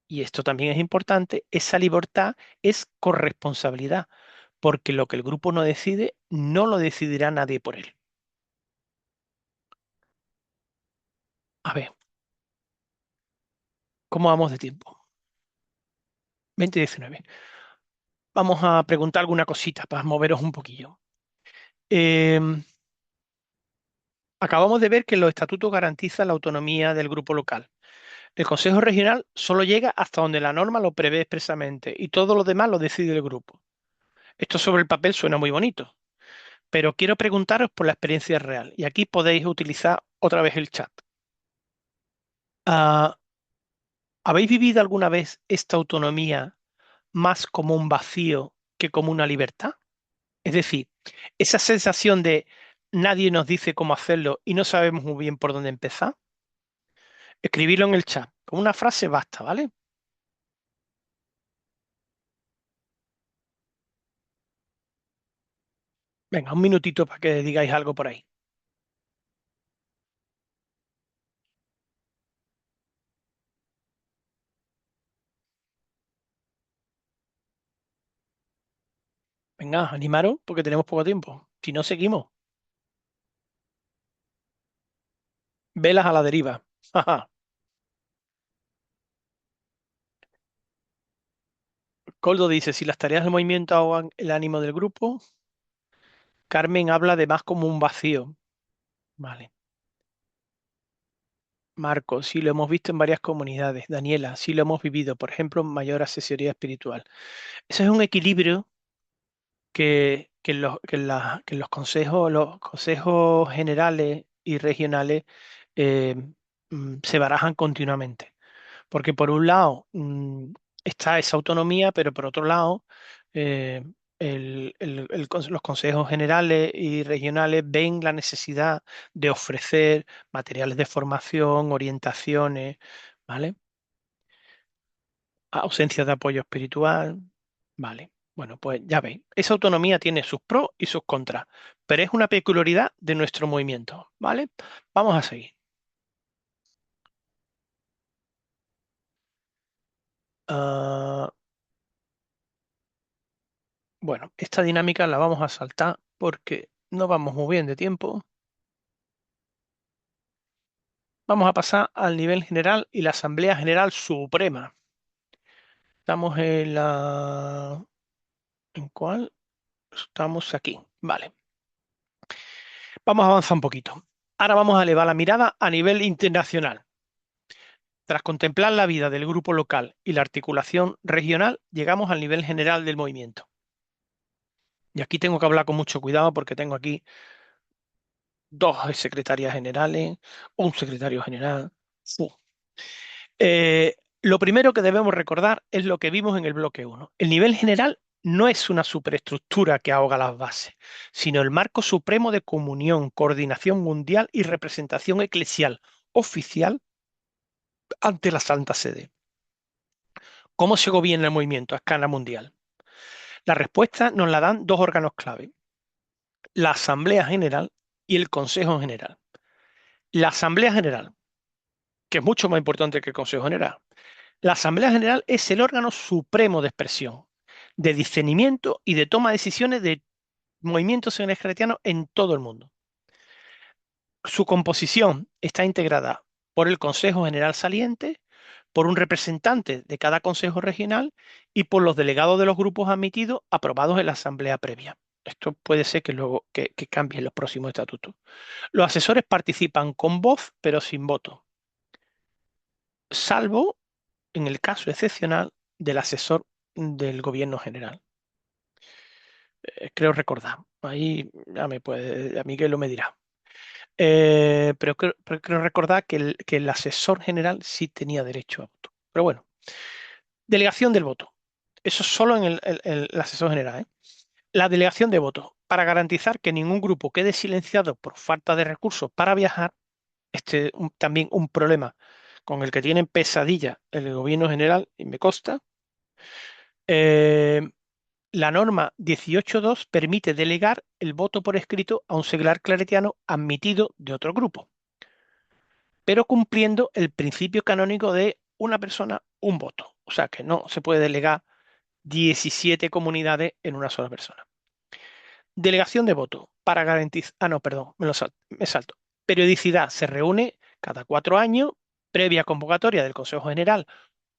y esto también es importante, esa libertad es corresponsabilidad, porque lo que el grupo no decide, no lo decidirá nadie por él. A ver, ¿cómo vamos de tiempo? 20:19. Vamos a preguntar alguna cosita para moveros un poquillo. Eh, Acabamos de ver que los estatutos garantizan la autonomía del grupo local. El Consejo Regional solo llega hasta donde la norma lo prevé expresamente y todo lo demás lo decide el grupo. Esto sobre el papel suena muy bonito, pero quiero preguntaros por la experiencia real y aquí podéis utilizar otra vez el chat. Ah, ¿Habéis vivido alguna vez esta autonomía más como un vacío que como una libertad? Es decir, esa sensación de nadie nos dice cómo hacerlo y no sabemos muy bien por dónde empezar. Escribirlo en el chat. Con una frase basta, ¿vale? Venga, un minutito para que digáis algo por ahí. Venga, animaros porque tenemos poco tiempo. Si no, seguimos. Velas a la deriva. Coldo dice, si las tareas del movimiento ahogan el ánimo del grupo, Carmen habla de más como un vacío. Vale. Marco, sí lo hemos visto en varias comunidades. Daniela, sí lo hemos vivido, por ejemplo, en mayor asesoría espiritual. Ese es un equilibrio que en los consejos generales y regionales eh, se barajan continuamente. Porque por un lado está esa autonomía, pero por otro lado eh, los consejos generales y regionales ven la necesidad de ofrecer materiales de formación, orientaciones, ¿vale? ausencia de apoyo espiritual. Vale, bueno, pues ya veis, esa autonomía tiene sus pros y sus contras, pero es una peculiaridad de nuestro movimiento, ¿vale? Vamos a seguir. Ah, bueno, esta dinámica la vamos a saltar porque no vamos muy bien de tiempo. Vamos a pasar al nivel general y la Asamblea General Suprema. Estamos en la... ¿En cuál? Estamos aquí. Vale. Vamos a avanzar un poquito. Ahora vamos a elevar la mirada a nivel internacional. Tras contemplar la vida del grupo local y la articulación regional, llegamos al nivel general del movimiento. Y aquí tengo que hablar con mucho cuidado porque tengo aquí dos secretarias generales, un secretario general. Fu. Lo primero que debemos recordar es lo que vimos en el bloque uno. El nivel general no es una superestructura que ahoga las bases, sino el marco supremo de comunión, coordinación mundial y representación eclesial oficial ante la Santa Sede. ¿Cómo se gobierna el movimiento a escala mundial? La respuesta nos la dan dos órganos clave, la Asamblea General y el Consejo General. La Asamblea General, que es mucho más importante que el Consejo General. La Asamblea General es el órgano supremo de expresión, de discernimiento y de toma de decisiones de movimientos secretarianos en todo el mundo. Su composición está integrada por el Consejo General saliente, por un representante de cada consejo regional y por los delegados de los grupos admitidos aprobados en la asamblea previa. Esto puede ser que luego que cambie en los próximos estatutos. Los asesores participan con voz, pero sin voto, salvo en el caso excepcional del asesor del gobierno general. Creo recordar. Ahí ya me puede, a Miguel lo me dirá. Pero creo recordar que el asesor general sí tenía derecho a voto. Pero bueno, delegación del voto. Eso solo en el asesor general, ¿eh? La delegación de votos. Para garantizar que ningún grupo quede silenciado por falta de recursos para viajar, también un problema con el que tienen pesadilla el gobierno general, y me consta. eh, la norma 18.2 permite delegar el voto por escrito a un seglar claretiano admitido de otro grupo, pero cumpliendo el principio canónico de una persona, un voto. O sea que no se puede delegar 17 comunidades en una sola persona. Delegación de voto para garantizar. Ah, no, perdón, me salto. Periodicidad se reúne cada 4 años, previa convocatoria del Consejo General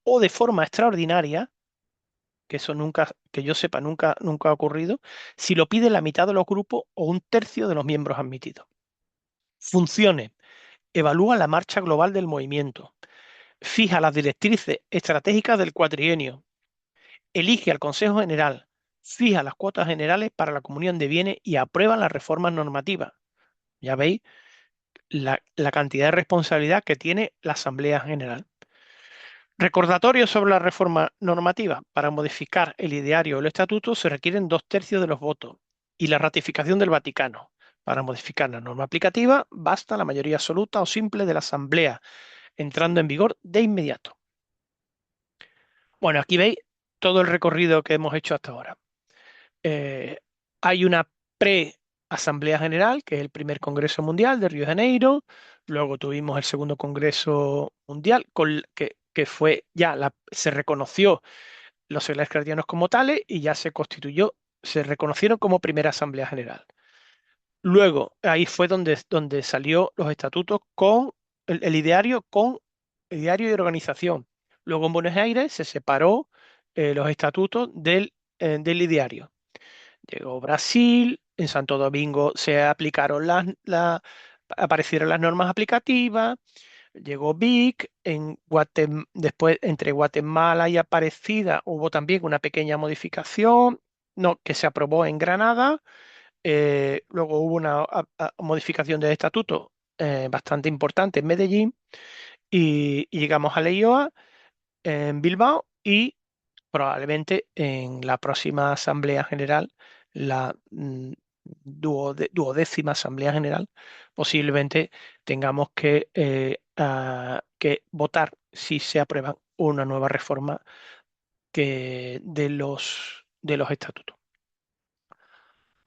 o de forma extraordinaria, que eso nunca, que yo sepa, nunca ha ocurrido, si lo pide la mitad de los grupos o un tercio de los miembros admitidos. Funciones. Evalúa la marcha global del movimiento. Fija las directrices estratégicas del cuatrienio. Elige al Consejo General. Fija las cuotas generales para la comunión de bienes y aprueba las reformas normativas. Ya veis la cantidad de responsabilidad que tiene la Asamblea General. Recordatorio sobre la reforma normativa. Para modificar el ideario o el estatuto se requieren 2/3 de los votos y la ratificación del Vaticano. Para modificar la norma aplicativa basta la mayoría absoluta o simple de la Asamblea, entrando en vigor de inmediato. Bueno, aquí veis todo el recorrido que hemos hecho hasta ahora. Eh, Hay una pre-Asamblea General, que es el primer Congreso Mundial de Río de Janeiro. Luego tuvimos el segundo Congreso Mundial, que fue ya, se reconoció los seglares claretianos como tales y ya se constituyó, se reconocieron como primera Asamblea General. Luego, ahí fue donde salió los estatutos con el ideario, con el ideario y organización. Luego en Buenos Aires se separó los estatutos del ideario. Llegó Brasil, en Santo Domingo se aplicaron aparecieron las normas aplicativas, llegó Vic, después entre Guatemala y Aparecida hubo también una pequeña modificación, no, que se aprobó en Granada. Luego hubo una modificación del estatuto bastante importante en Medellín y llegamos a Leioa en Bilbao y probablemente en la próxima Asamblea General, la duodécima Asamblea General, posiblemente tengamos que votar si se aprueba una nueva reforma de los estatutos.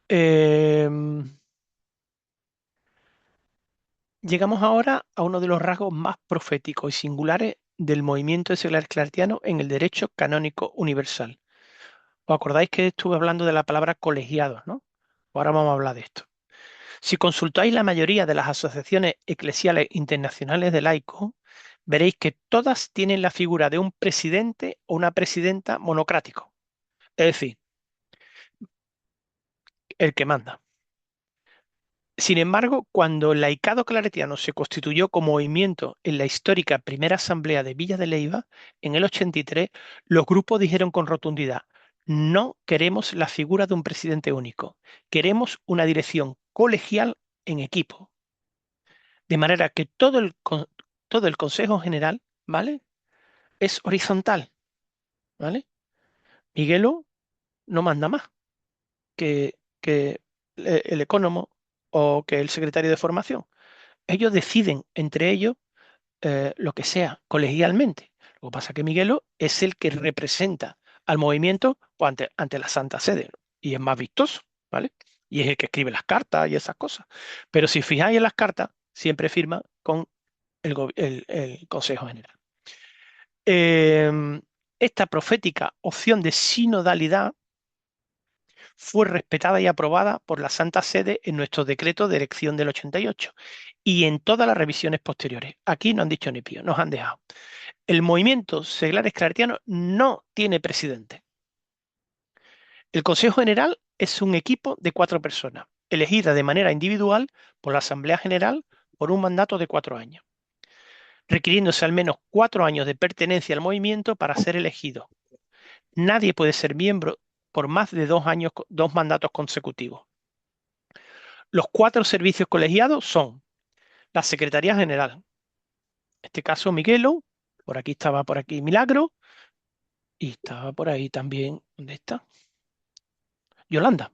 Em, Llegamos ahora a uno de los rasgos más proféticos y singulares del movimiento de seglares claretianos en el derecho canónico universal. ¿Os acordáis que estuve hablando de la palabra colegiados, no? Ahora vamos a hablar de esto. Si consultáis la mayoría de las asociaciones eclesiales internacionales de laicos, veréis que todas tienen la figura de un presidente o una presidenta monocrático, es decir, el que manda. Sin embargo, cuando el laicado claretiano se constituyó como movimiento en la histórica primera asamblea de Villa de Leyva, en el 83, los grupos dijeron con rotundidad: no queremos la figura de un presidente único, queremos una dirección colegial en equipo, de manera que todo el Consejo General, ¿vale?, es horizontal, ¿vale? Miguelo no manda más que el ecónomo o que el secretario de formación. Ellos deciden entre ellos lo que sea, colegialmente. Lo que pasa es que Miguelo es el que representa al movimiento pues, ante la Santa Sede, ¿no? Y es más vistoso, ¿vale? Y es el que escribe las cartas y esas cosas. Pero si fijáis en las cartas, siempre firma con el Consejo General. Eh, Esta profética opción de sinodalidad fue respetada y aprobada por la Santa Sede en nuestro decreto de elección del 88 y en todas las revisiones posteriores. Aquí no han dicho ni pío, nos han dejado. El movimiento seglares claretiano no tiene presidente. El Consejo General es un equipo de 4 personas, elegida de manera individual por la Asamblea General por un mandato de 4 años, requiriéndose al menos 4 años de pertenencia al movimiento para ser elegido. Nadie puede ser miembro por más de 2 años, 2 mandatos consecutivos. Los 4 servicios colegiados son la Secretaría General, en este caso Miguelo, por aquí estaba por aquí Milagro, y estaba por ahí también, ¿dónde está? Yolanda.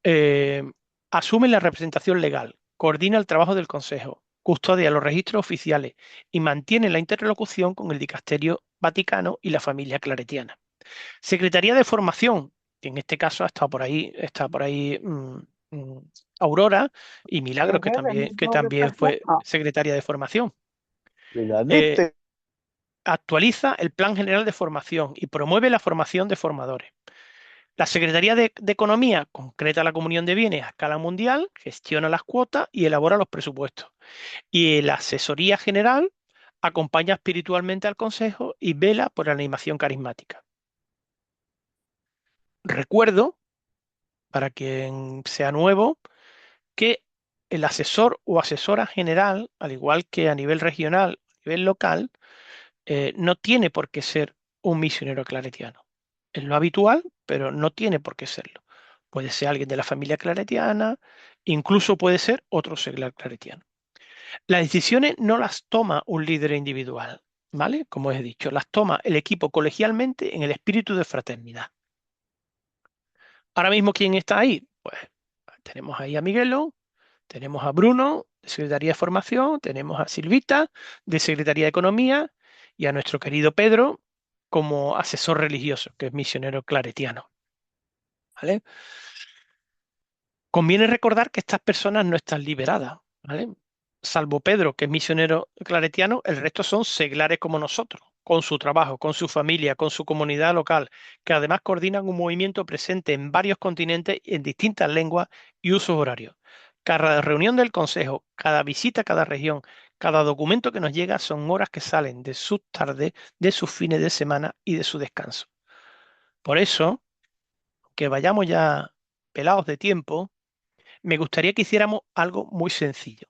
Eh, Asume la representación legal, coordina el trabajo del Consejo, custodia los registros oficiales y mantiene la interlocución con el Dicasterio Vaticano y la familia claretiana. Secretaría de Formación, que en este caso ha estado por ahí, está por ahí mm, Aurora y Milagros, que Mujer, el mismo también representa fue secretaria de Formación. Eh, legalmente. Actualiza el Plan General de Formación y promueve la formación de formadores. La Secretaría de Economía concreta la comunión de bienes a escala mundial, gestiona las cuotas y elabora los presupuestos. Y la Asesoría General acompaña espiritualmente al Consejo y vela por la animación carismática. Recuerdo, para quien sea nuevo, que el asesor o asesora general, al igual que a nivel regional, a nivel local, no tiene por qué ser un misionero claretiano. Es lo habitual, pero no tiene por qué serlo. Puede ser alguien de la familia claretiana, incluso puede ser otro seglar claretiano. Las decisiones no las toma un líder individual, ¿vale? Como he dicho, las toma el equipo colegialmente en el espíritu de fraternidad. Ahora mismo, ¿quién está ahí? Pues tenemos ahí a Miguelo, tenemos a Bruno, de Secretaría de Formación, tenemos a Silvita, de Secretaría de Economía, y a nuestro querido Pedro como asesor religioso, que es misionero claretiano, ¿vale? Conviene recordar que estas personas no están liberadas, ¿vale? Salvo Pedro, que es misionero claretiano, el resto son seglares como nosotros, con su trabajo, con su familia, con su comunidad local, que además coordinan un movimiento presente en varios continentes en distintas lenguas y usos horarios. Cada reunión del Consejo, cada visita a cada región, cada documento que nos llega son horas que salen de sus tardes, de sus fines de semana y de su descanso. Por eso, que vayamos ya pelados de tiempo, me gustaría que hiciéramos algo muy sencillo.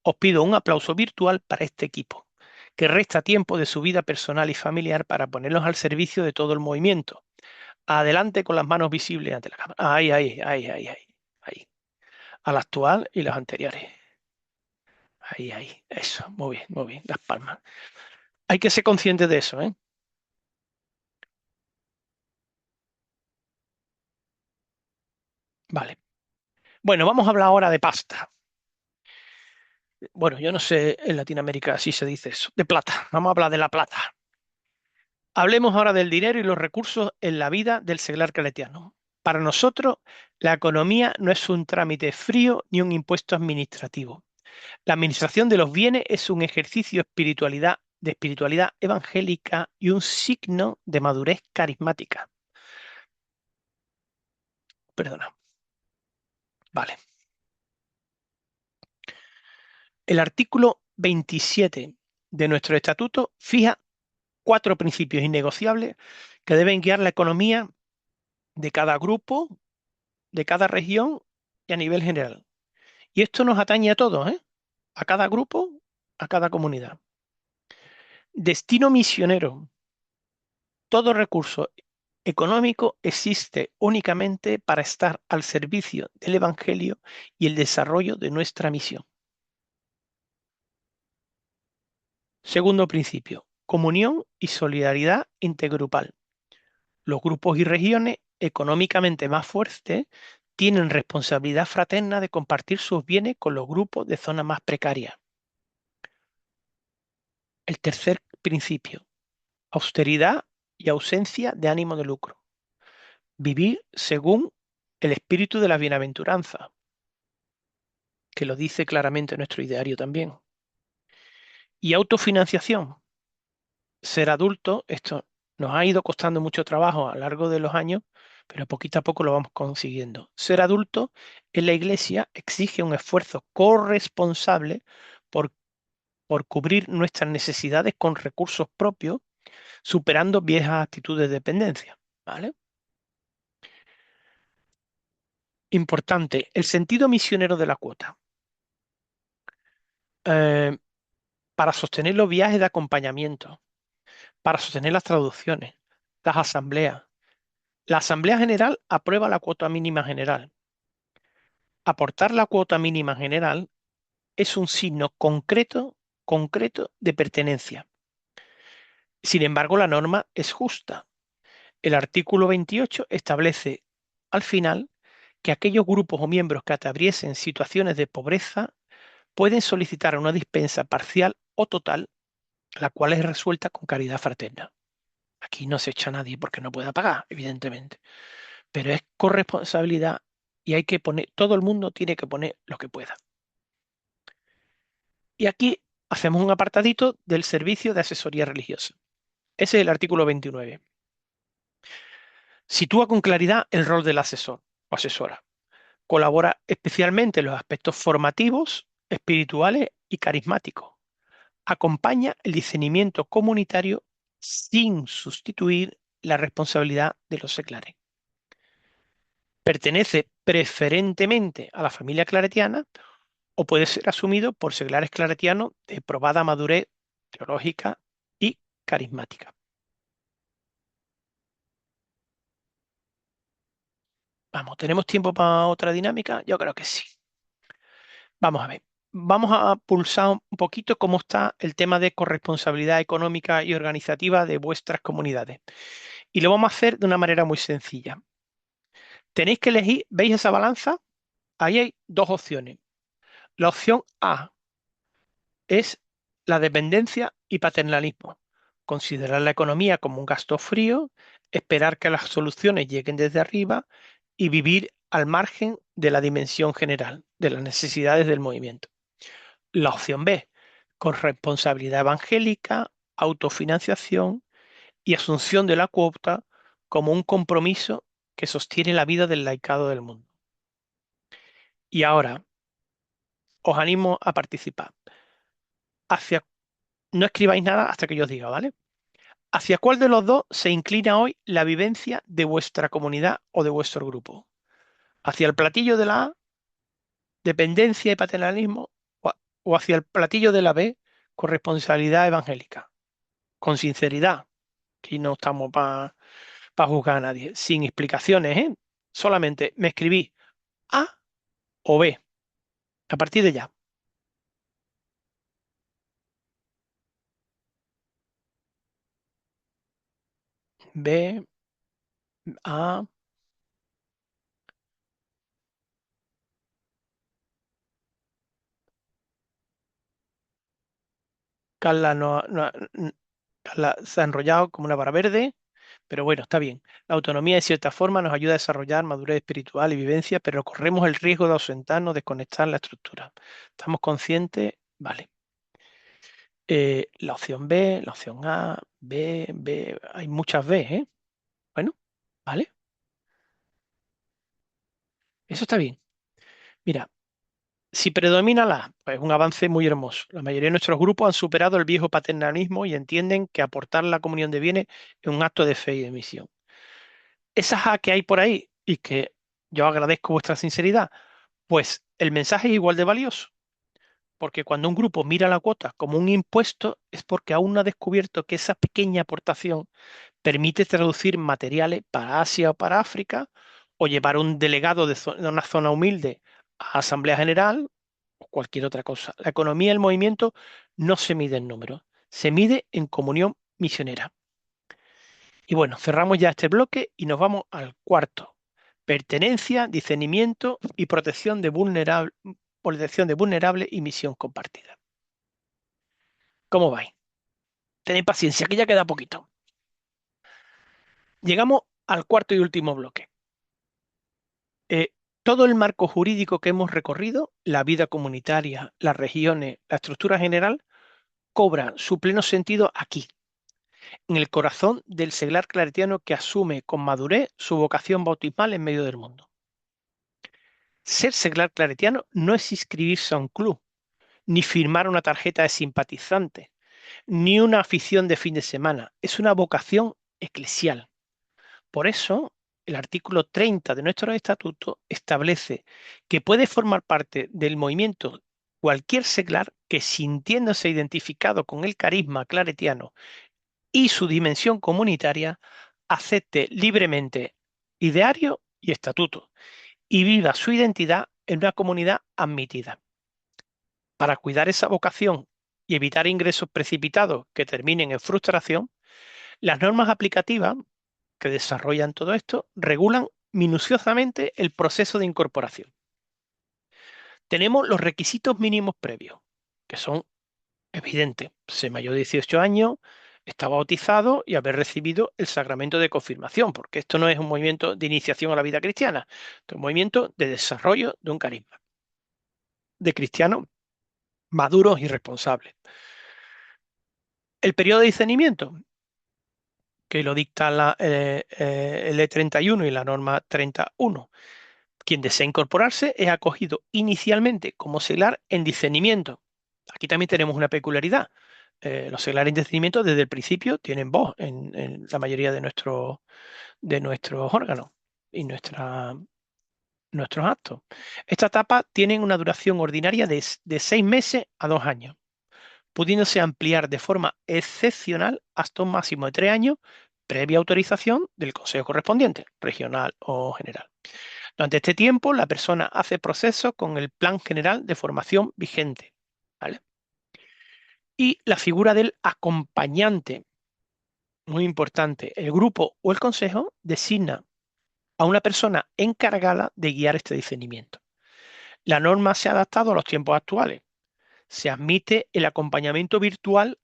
Os pido un aplauso virtual para este equipo, que resta tiempo de su vida personal y familiar para ponerlos al servicio de todo el movimiento. Adelante con las manos visibles ante la cámara. Ahí, ahí, ahí, ahí, ahí, ahí. Al actual y las anteriores. Ahí, ahí. Eso, muy bien, muy bien. Las palmas. Hay que ser consciente de eso, ¿eh? Vale. Bueno, vamos a hablar ahora de pasta. Bueno, yo no sé en Latinoamérica si se dice eso. De plata. Vamos a hablar de la plata. Hablemos ahora del dinero y los recursos en la vida del seglar claretiano. Para nosotros, la economía no es un trámite frío ni un impuesto administrativo. La administración de los bienes es un ejercicio de espiritualidad evangélica y un signo de madurez carismática. Perdona. Vale. El artículo 27 de nuestro estatuto fija cuatro principios innegociables que deben guiar la economía de cada grupo, de cada región y a nivel general. Y esto nos atañe a todos, ¿eh? A cada grupo, a cada comunidad. Destino misionero. Todo recurso económico existe únicamente para estar al servicio del Evangelio y el desarrollo de nuestra misión. Segundo principio, comunión y solidaridad intergrupal. Los grupos y regiones económicamente más fuertes tienen responsabilidad fraterna de compartir sus bienes con los grupos de zonas más precarias. El tercer principio, austeridad y ausencia de ánimo de lucro. Vivir según el espíritu de la bienaventuranza, que lo dice claramente nuestro ideario también. Y autofinanciación. Ser adulto, esto nos ha ido costando mucho trabajo a lo largo de los años, pero poquito a poco lo vamos consiguiendo. Ser adulto en la iglesia exige un esfuerzo corresponsable por, por cubrir nuestras necesidades con recursos propios, superando viejas actitudes de dependencia. ¿Vale? Importante, el sentido misionero de la cuota. Eh, para sostener los viajes de acompañamiento, para sostener las traducciones, las asambleas. La Asamblea General aprueba la cuota mínima general. Aportar la cuota mínima general es un signo concreto de pertenencia. Sin embargo, la norma es justa. El artículo 28 establece al final que aquellos grupos o miembros que atraviesen situaciones de pobreza pueden solicitar una dispensa parcial o total, la cual es resuelta con caridad fraterna. Aquí no se echa a nadie porque no pueda pagar, evidentemente, pero es corresponsabilidad y hay que poner, todo el mundo tiene que poner lo que pueda. Y aquí hacemos un apartadito del servicio de asesoría religiosa. Ese es el artículo 29. Sitúa con claridad el rol del asesor o asesora. Colabora especialmente en los aspectos formativos, espirituales y carismáticos. Acompaña el discernimiento comunitario sin sustituir la responsabilidad de los seclares. Pertenece preferentemente a la familia claretiana o puede ser asumido por seglares claretianos de probada madurez teológica y carismática. Vamos, ¿tenemos tiempo para otra dinámica? Yo creo que sí. Vamos a ver. Vamos a pulsar un poquito cómo está el tema de corresponsabilidad económica y organizativa de vuestras comunidades. Y lo vamos a hacer de una manera muy sencilla. Tenéis que elegir, ¿veis esa balanza? Ahí hay dos opciones. La opción A es la dependencia y paternalismo. Considerar la economía como un gasto frío, esperar que las soluciones lleguen desde arriba y vivir al margen de la dimensión general, de las necesidades del movimiento. La opción B, corresponsabilidad evangélica, autofinanciación y asunción de la cuota como un compromiso que sostiene la vida del laicado del mundo. Y ahora os animo a participar. Hacia, no escribáis nada hasta que yo os diga, ¿vale? ¿Hacia cuál de los dos se inclina hoy la vivencia de vuestra comunidad o de vuestro grupo? ¿Hacia el platillo de la A, dependencia y paternalismo, o hacia el platillo de la B, corresponsabilidad evangélica? Con sinceridad, que no estamos para juzgar a nadie, sin explicaciones, ¿eh? Solamente me escribí A o B, a partir de ya. B, A, Carla no, se ha enrollado como una vara verde, pero bueno, está bien. La autonomía de cierta forma nos ayuda a desarrollar madurez espiritual y vivencia, pero corremos el riesgo de ausentarnos, desconectar la estructura. ¿Estamos conscientes? Vale. La opción B, la opción A, B, B, hay muchas B, ¿eh? Bueno, vale, eso está bien. Mira, si predomina la A, pues un avance muy hermoso. La mayoría de nuestros grupos han superado el viejo paternalismo y entienden que aportar la comunión de bienes es un acto de fe y de misión. Esas A que hay por ahí y que yo agradezco vuestra sinceridad, pues el mensaje es igual de valioso, porque cuando un grupo mira la cuota como un impuesto es porque aún no ha descubierto que esa pequeña aportación permite traducir materiales para Asia o para África, o llevar un delegado de una zona humilde a Asamblea General o cualquier otra cosa. La economía del movimiento no se mide en números, se mide en comunión misionera. Y bueno, cerramos ya este bloque y nos vamos al cuarto. Pertenencia, discernimiento y protección de vulnerable y misión compartida. ¿Cómo vais? Tened paciencia, que ya queda poquito. Llegamos al cuarto y último bloque. eh, Todo el marco jurídico que hemos recorrido, la vida comunitaria, las regiones, la estructura general, cobra su pleno sentido aquí, en el corazón del seglar claretiano que asume con madurez su vocación bautismal en medio del mundo. Ser seglar claretiano no es inscribirse a un club, ni firmar una tarjeta de simpatizante, ni una afición de fin de semana, es una vocación eclesial. Por eso, el artículo 30 de nuestro estatuto establece que puede formar parte del movimiento cualquier seglar que, sintiéndose identificado con el carisma claretiano y su dimensión comunitaria, acepte libremente ideario y estatuto y viva su identidad en una comunidad admitida. Para cuidar esa vocación y evitar ingresos precipitados que terminen en frustración, las normas aplicativas que desarrollan todo esto regulan minuciosamente el proceso de incorporación. Tenemos los requisitos mínimos previos, que son evidentes: ser mayor de 18 años, estar bautizado y haber recibido el sacramento de confirmación, porque esto no es un movimiento de iniciación a la vida cristiana, es un movimiento de desarrollo de un carisma, de cristianos maduros y responsables. El periodo de discernimiento, que lo dicta el E31 y la norma 31. Quien desea incorporarse es acogido inicialmente como seglar en discernimiento. Aquí también tenemos una peculiaridad. Los seglares en discernimiento desde el principio tienen voz en la mayoría de nuestros órganos y nuestros actos. Esta etapa tiene una duración ordinaria de 6 meses a 2 años, pudiéndose ampliar de forma excepcional hasta un máximo de 3 años, previa autorización del consejo correspondiente, regional o general. Durante este tiempo, la persona hace procesos con el plan general de formación vigente, ¿vale? Y la figura del acompañante, muy importante. El grupo o el consejo designa a una persona encargada de guiar este discernimiento. La norma se ha adaptado a los tiempos actuales. Se admite el acompañamiento virtual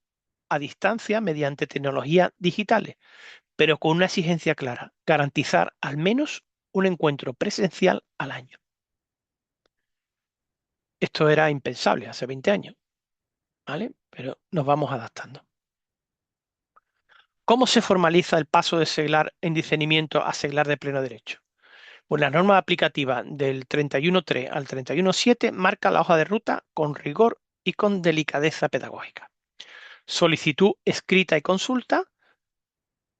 a distancia mediante tecnologías digitales, pero con una exigencia clara: garantizar al menos un encuentro presencial al año. Esto era impensable hace 20 años. ¿Vale? Pero nos vamos adaptando. ¿Cómo se formaliza el paso de seglar en discernimiento a seglar de pleno derecho? Pues la norma aplicativa del 31.3 al 31.7 marca la hoja de ruta con rigor y con delicadeza pedagógica. Solicitud escrita y consulta.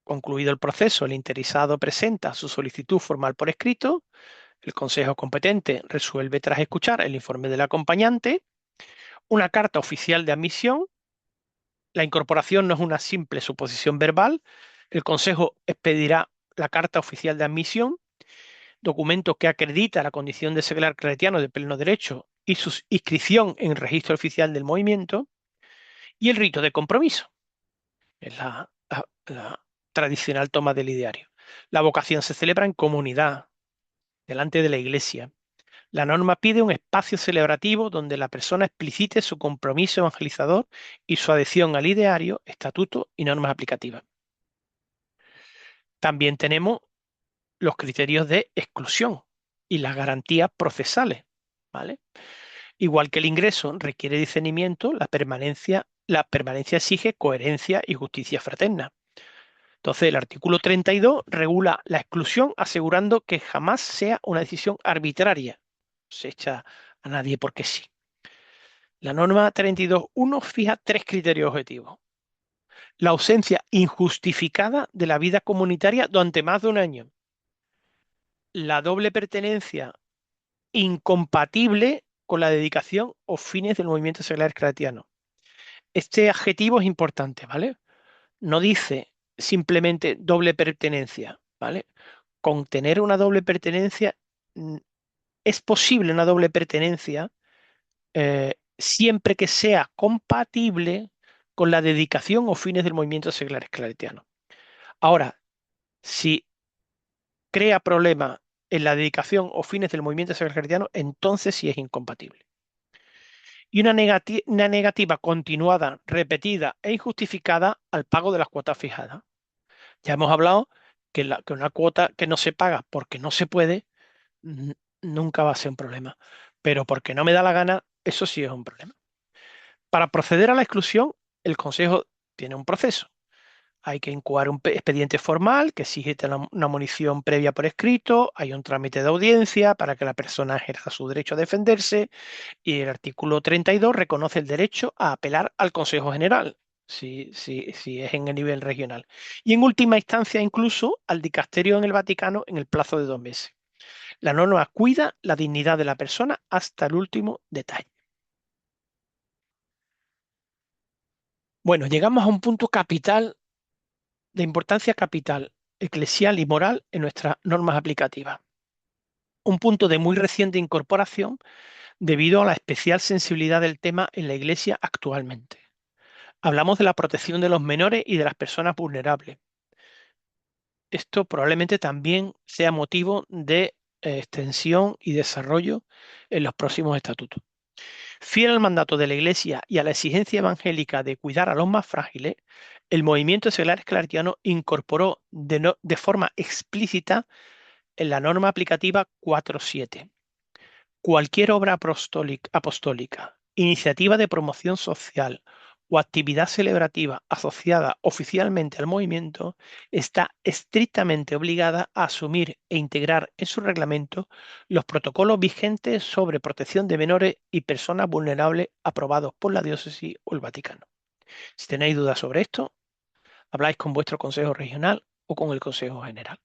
Concluido el proceso, el interesado presenta su solicitud formal por escrito. El consejo competente resuelve tras escuchar el informe del acompañante. Una carta oficial de admisión. La incorporación no es una simple suposición verbal. El Consejo expedirá la carta oficial de admisión, documento que acredita la condición de seglar claretiano de pleno derecho y su inscripción en el registro oficial del movimiento, y el rito de compromiso, es la tradicional toma del ideario. La vocación se celebra en comunidad, delante de la iglesia. La norma pide un espacio celebrativo donde la persona explicite su compromiso evangelizador y su adhesión al ideario, estatuto y normas aplicativas. También tenemos los criterios de exclusión y las garantías procesales, ¿vale? Igual que el ingreso requiere discernimiento, la permanencia exige coherencia y justicia fraterna. Entonces, el artículo 32 regula la exclusión asegurando que jamás sea una decisión arbitraria. Se echa a nadie porque sí. La norma 32.1 fija tres criterios objetivos. La ausencia injustificada de la vida comunitaria durante más de un año. La doble pertenencia incompatible con la dedicación o fines del movimiento seglar claretiano. Este adjetivo es importante, ¿vale? No dice simplemente doble pertenencia, ¿vale? Con tener una doble pertenencia, mm, es posible una doble pertenencia siempre que sea compatible con la dedicación o fines del movimiento seglar claretiano. Ahora, si crea problemas en la dedicación o fines del movimiento seglar claretiano, entonces sí es incompatible. Y una negativa continuada, repetida e injustificada al pago de las cuotas fijadas. Ya hemos hablado que una cuota que no se paga porque no se puede, nunca va a ser un problema. Pero porque no me da la gana, eso sí es un problema. Para proceder a la exclusión, el Consejo tiene un proceso. Hay que incoar un expediente formal que exige una munición previa por escrito, hay un trámite de audiencia para que la persona ejerza su derecho a defenderse y el artículo 32 reconoce el derecho a apelar al Consejo General, si es en el nivel regional. Y en última instancia incluso al dicasterio en el Vaticano en el plazo de 2 meses. La norma cuida la dignidad de la persona hasta el último detalle. Bueno, llegamos a un punto capital, de importancia capital, eclesial y moral en nuestras normas aplicativas. Un punto de muy reciente incorporación debido a la especial sensibilidad del tema en la Iglesia actualmente. Hablamos de la protección de los menores y de las personas vulnerables. Esto probablemente también sea motivo de extensión y desarrollo en los próximos estatutos. Fiel al mandato de la Iglesia y a la exigencia evangélica de cuidar a los más frágiles, el movimiento seglar claretiano incorporó de forma explícita en la norma aplicativa 4.7 cualquier obra apostólica, iniciativa de promoción social o actividad celebrativa asociada oficialmente al movimiento está estrictamente obligada a asumir e integrar en su reglamento los protocolos vigentes sobre protección de menores y personas vulnerables aprobados por la diócesis o el Vaticano. Si tenéis dudas sobre esto, habláis con vuestro consejo regional o con el consejo general.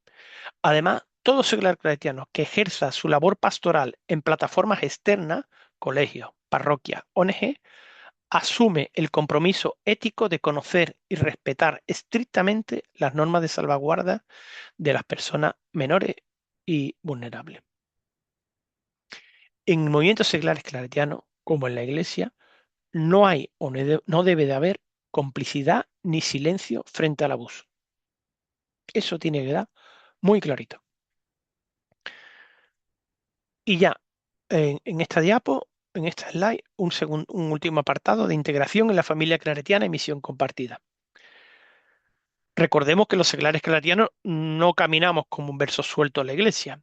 Además, todo seglar claretiano que ejerza su labor pastoral en plataformas externas, colegios, parroquias, ONG, asume el compromiso ético de conocer y respetar estrictamente las normas de salvaguarda de las personas menores y vulnerables. En movimientos seglares claretianos, como en la Iglesia, no hay o no debe de haber complicidad ni silencio frente al abuso. Eso tiene que quedar muy clarito. Y ya, en esta diapo, en esta slide, un último apartado de integración en la familia claretiana y misión compartida. Recordemos que los seglares claretianos no caminamos como un verso suelto en la iglesia.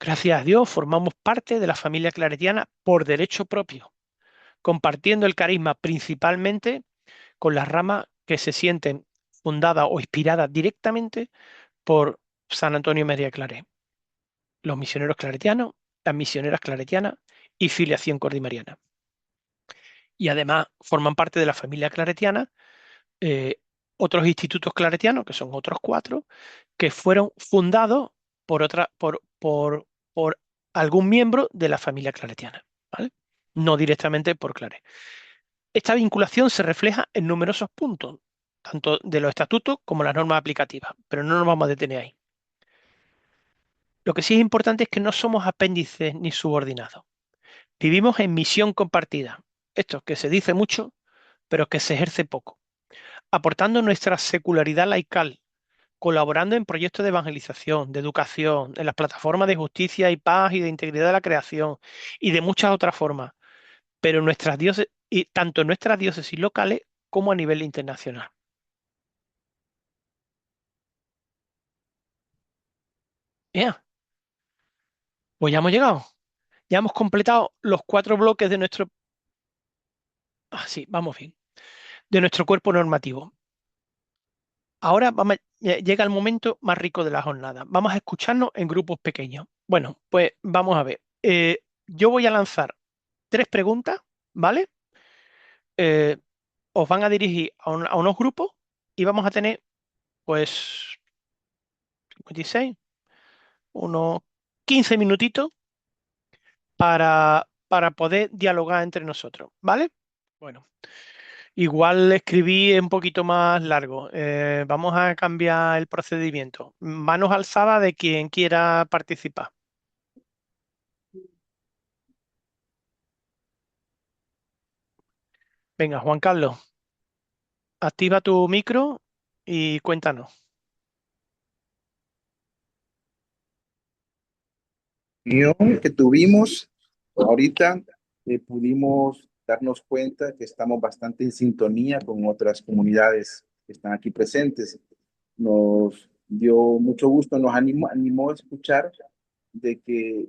Gracias a Dios formamos parte de la familia claretiana por derecho propio, compartiendo el carisma principalmente con las ramas que se sienten fundadas o inspiradas directamente por San Antonio María Claret, los misioneros claretianos, las misioneras claretianas y filiación cordimariana. Y además forman parte de la familia claretiana eh, otros institutos claretianos, que son otros 4, que fueron fundados por algún miembro de la familia claretiana, ¿vale? No directamente por Claret. Esta vinculación se refleja en numerosos puntos, tanto de los estatutos como las normas aplicativas, pero no nos vamos a detener ahí. Lo que sí es importante es que no somos apéndices ni subordinados. Vivimos en misión compartida. Esto que se dice mucho, pero que se ejerce poco, aportando nuestra secularidad laical, colaborando en proyectos de evangelización, de educación, en las plataformas de justicia y paz y de integridad de la creación y de muchas otras formas, pero en nuestras diócesis, y tanto en nuestras diócesis locales como a nivel internacional. Ya, pues ya hemos llegado. Ya hemos completado los 4 bloques de nuestro... Ah, sí, vamos bien. De nuestro cuerpo normativo. Ahora llega el momento más rico de la jornada. Vamos a escucharnos en grupos pequeños. Bueno, pues vamos a ver. Yo voy a lanzar 3 preguntas, ¿vale? Eh, Os van a dirigir a unos grupos y vamos a tener, pues, 56, unos 15 minutitos para poder dialogar entre nosotros, ¿vale? Bueno, igual escribí un poquito más largo. Vamos a cambiar el procedimiento. Manos alzadas de quien quiera participar. Venga, Juan Carlos, activa tu micro y cuéntanos. Reunión que tuvimos ahorita, pudimos darnos cuenta que estamos bastante en sintonía con otras comunidades que están aquí presentes. Nos dio mucho gusto, nos animó a escuchar de que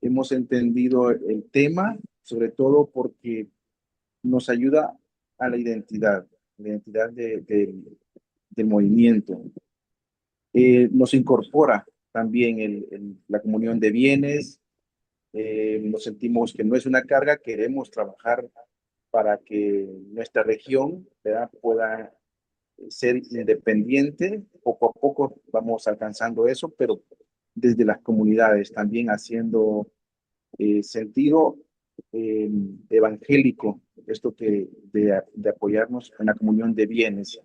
hemos entendido el tema, sobre todo porque nos ayuda a la identidad del movimiento. Nos incorpora también la comunión de bienes. Nos sentimos que no es una carga, queremos trabajar para que nuestra región, ¿verdad?, pueda ser independiente. Poco a poco vamos alcanzando eso, pero desde las comunidades también haciendo sentido eh, evangélico, esto de apoyarnos en la comunión de bienes.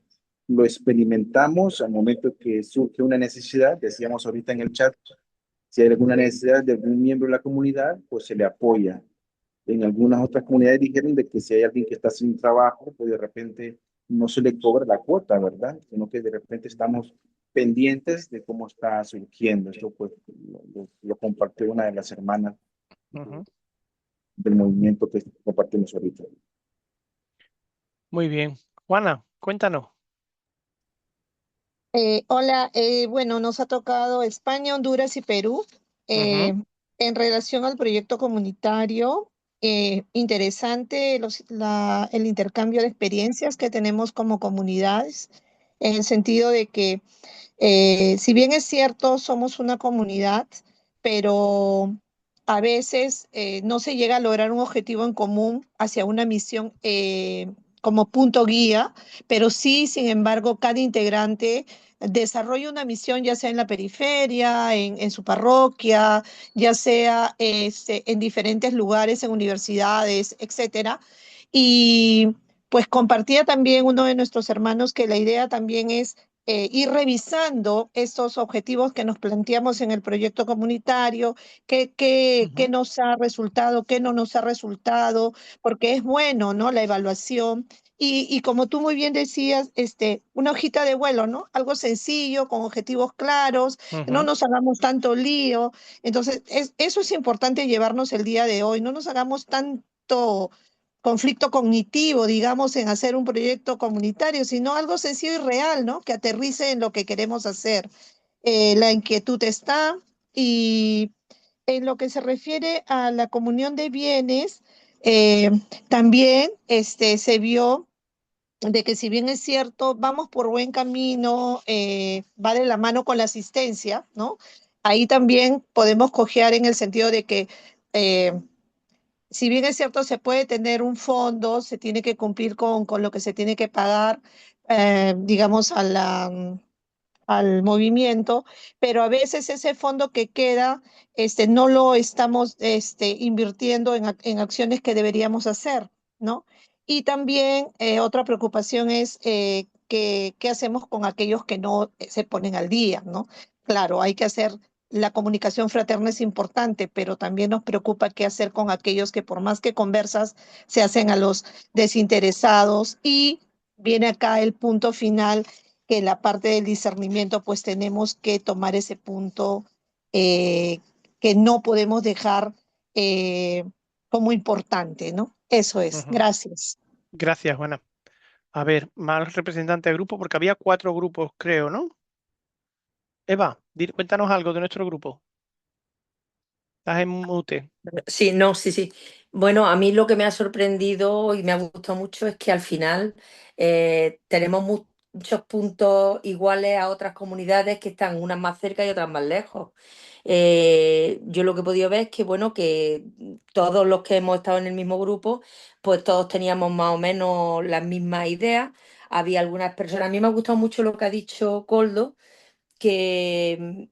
Lo experimentamos al momento que surge una necesidad, decíamos ahorita en el chat, si hay alguna necesidad de algún miembro de la comunidad, pues se le apoya. En algunas otras comunidades dijeron de que si hay alguien que está sin trabajo, pues de repente no se le cobra la cuota, ¿verdad? Sino que de repente estamos pendientes de cómo está surgiendo. Esto pues lo compartió una de las hermanas Ujú. del movimiento que compartimos ahorita. Muy bien. Juana, cuéntanos. Hola, bueno, nos ha tocado España, Honduras y Perú. Ujú, Eh, en relación al proyecto comunitario, interesante el intercambio de experiencias que tenemos como comunidades, en el sentido de que, si bien es cierto, somos una comunidad, pero a veces no se llega a lograr un objetivo en común hacia una misión como punto guía, pero sí, sin embargo, cada integrante desarrolla una misión, ya sea en la periferia, en su parroquia, ya sea en diferentes lugares, en universidades, etcétera. Y pues compartía también uno de nuestros hermanos que la idea también es ir revisando estos objetivos que nos planteamos en el proyecto comunitario, qué ujú, nos ha resultado, qué no nos ha resultado, porque es bueno, ¿no? La evaluación. Y como tú muy bien decías, una hojita de vuelo, ¿no? Algo sencillo, con objetivos claros, no ujú, nos hagamos tanto lío. Entonces, eso es importante llevarnos el día de hoy, no nos hagamos tanto conflicto cognitivo, digamos, en hacer un proyecto comunitario, sino algo sencillo y real, ¿no? Que aterrice en lo que queremos hacer. La inquietud está y en lo que se refiere a la comunión de bienes, eh, también se vio de que si bien es cierto, vamos por buen camino, va de la mano con la asistencia, ¿no? Ahí también podemos cojear en el sentido de que eh, si bien es cierto, se puede tener un fondo, se tiene que cumplir con lo que se tiene que pagar, digamos, al movimiento, pero a veces ese fondo que queda, no lo estamos invirtiendo en acciones que deberíamos hacer, ¿no? Y también otra preocupación es qué hacemos con aquellos que no se ponen al día, ¿no? Claro, hay que hacer, la comunicación fraterna es importante, pero también nos preocupa qué hacer con aquellos que por más que conversas, se hacen a los desinteresados y viene acá el punto final que la parte del discernimiento, pues tenemos que tomar ese punto eh, que no podemos dejar eh, como importante, ¿no? Eso es. Ujú. Gracias. Gracias, Juana. A ver, más representante de grupo, porque había 4 grupos, creo, ¿no? Eva, cuéntanos algo de nuestro grupo. Estás en mute. Sí, no, sí, sí. Bueno, a mí lo que me ha sorprendido y me ha gustado mucho es que al final tenemos muchos puntos iguales a otras comunidades que están unas más cerca y otras más lejos. Yo lo que he podido ver es que, bueno, que todos los que hemos estado en el mismo grupo, pues todos teníamos más o menos las mismas ideas. Había algunas personas, a mí me ha gustado mucho lo que ha dicho Coldo, que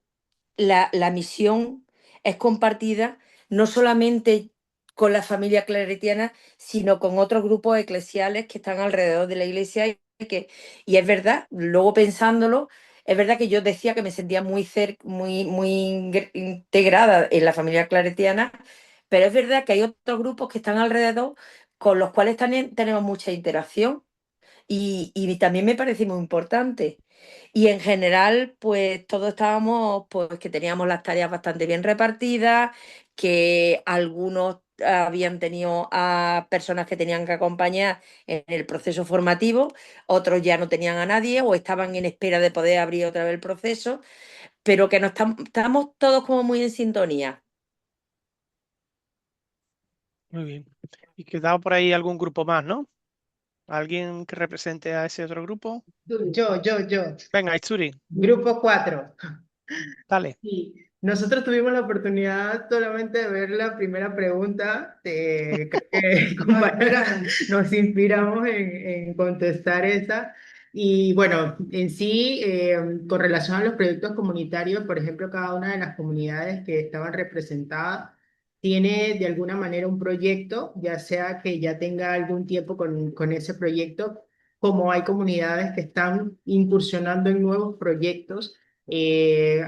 la misión es compartida no solamente con la familia claretiana, sino con otros grupos eclesiales que están alrededor de la iglesia y es verdad, luego pensándolo, es verdad que yo decía que me sentía muy integrada en la familia claretiana, pero es verdad que hay otros grupos que están alrededor con los cuales también tenemos mucha interacción y también me parece muy importante. Y en general, pues todos estábamos, pues que teníamos las tareas bastante bien repartidas, que algunos habían tenido a personas que tenían que acompañar en el proceso formativo, otros ya no tenían a nadie o estaban en espera de poder abrir otra vez el proceso, pero que no estamos todos como muy en sintonía. Muy bien. Y quedaba por ahí algún grupo más, ¿no? ¿Alguien que represente a ese otro grupo? Yo. Venga, Itsuri, Grupo 4. dale. Sí, nosotros tuvimos la oportunidad solamente de ver la primera pregunta, creo que nos inspiramos en contestar esa. Y bueno, en sí, con relación a los proyectos comunitarios, por ejemplo, cada una de las comunidades que estaban representadas tiene de alguna manera un proyecto, ya sea que ya tenga algún tiempo con ese proyecto, como hay comunidades que están incursionando en nuevos proyectos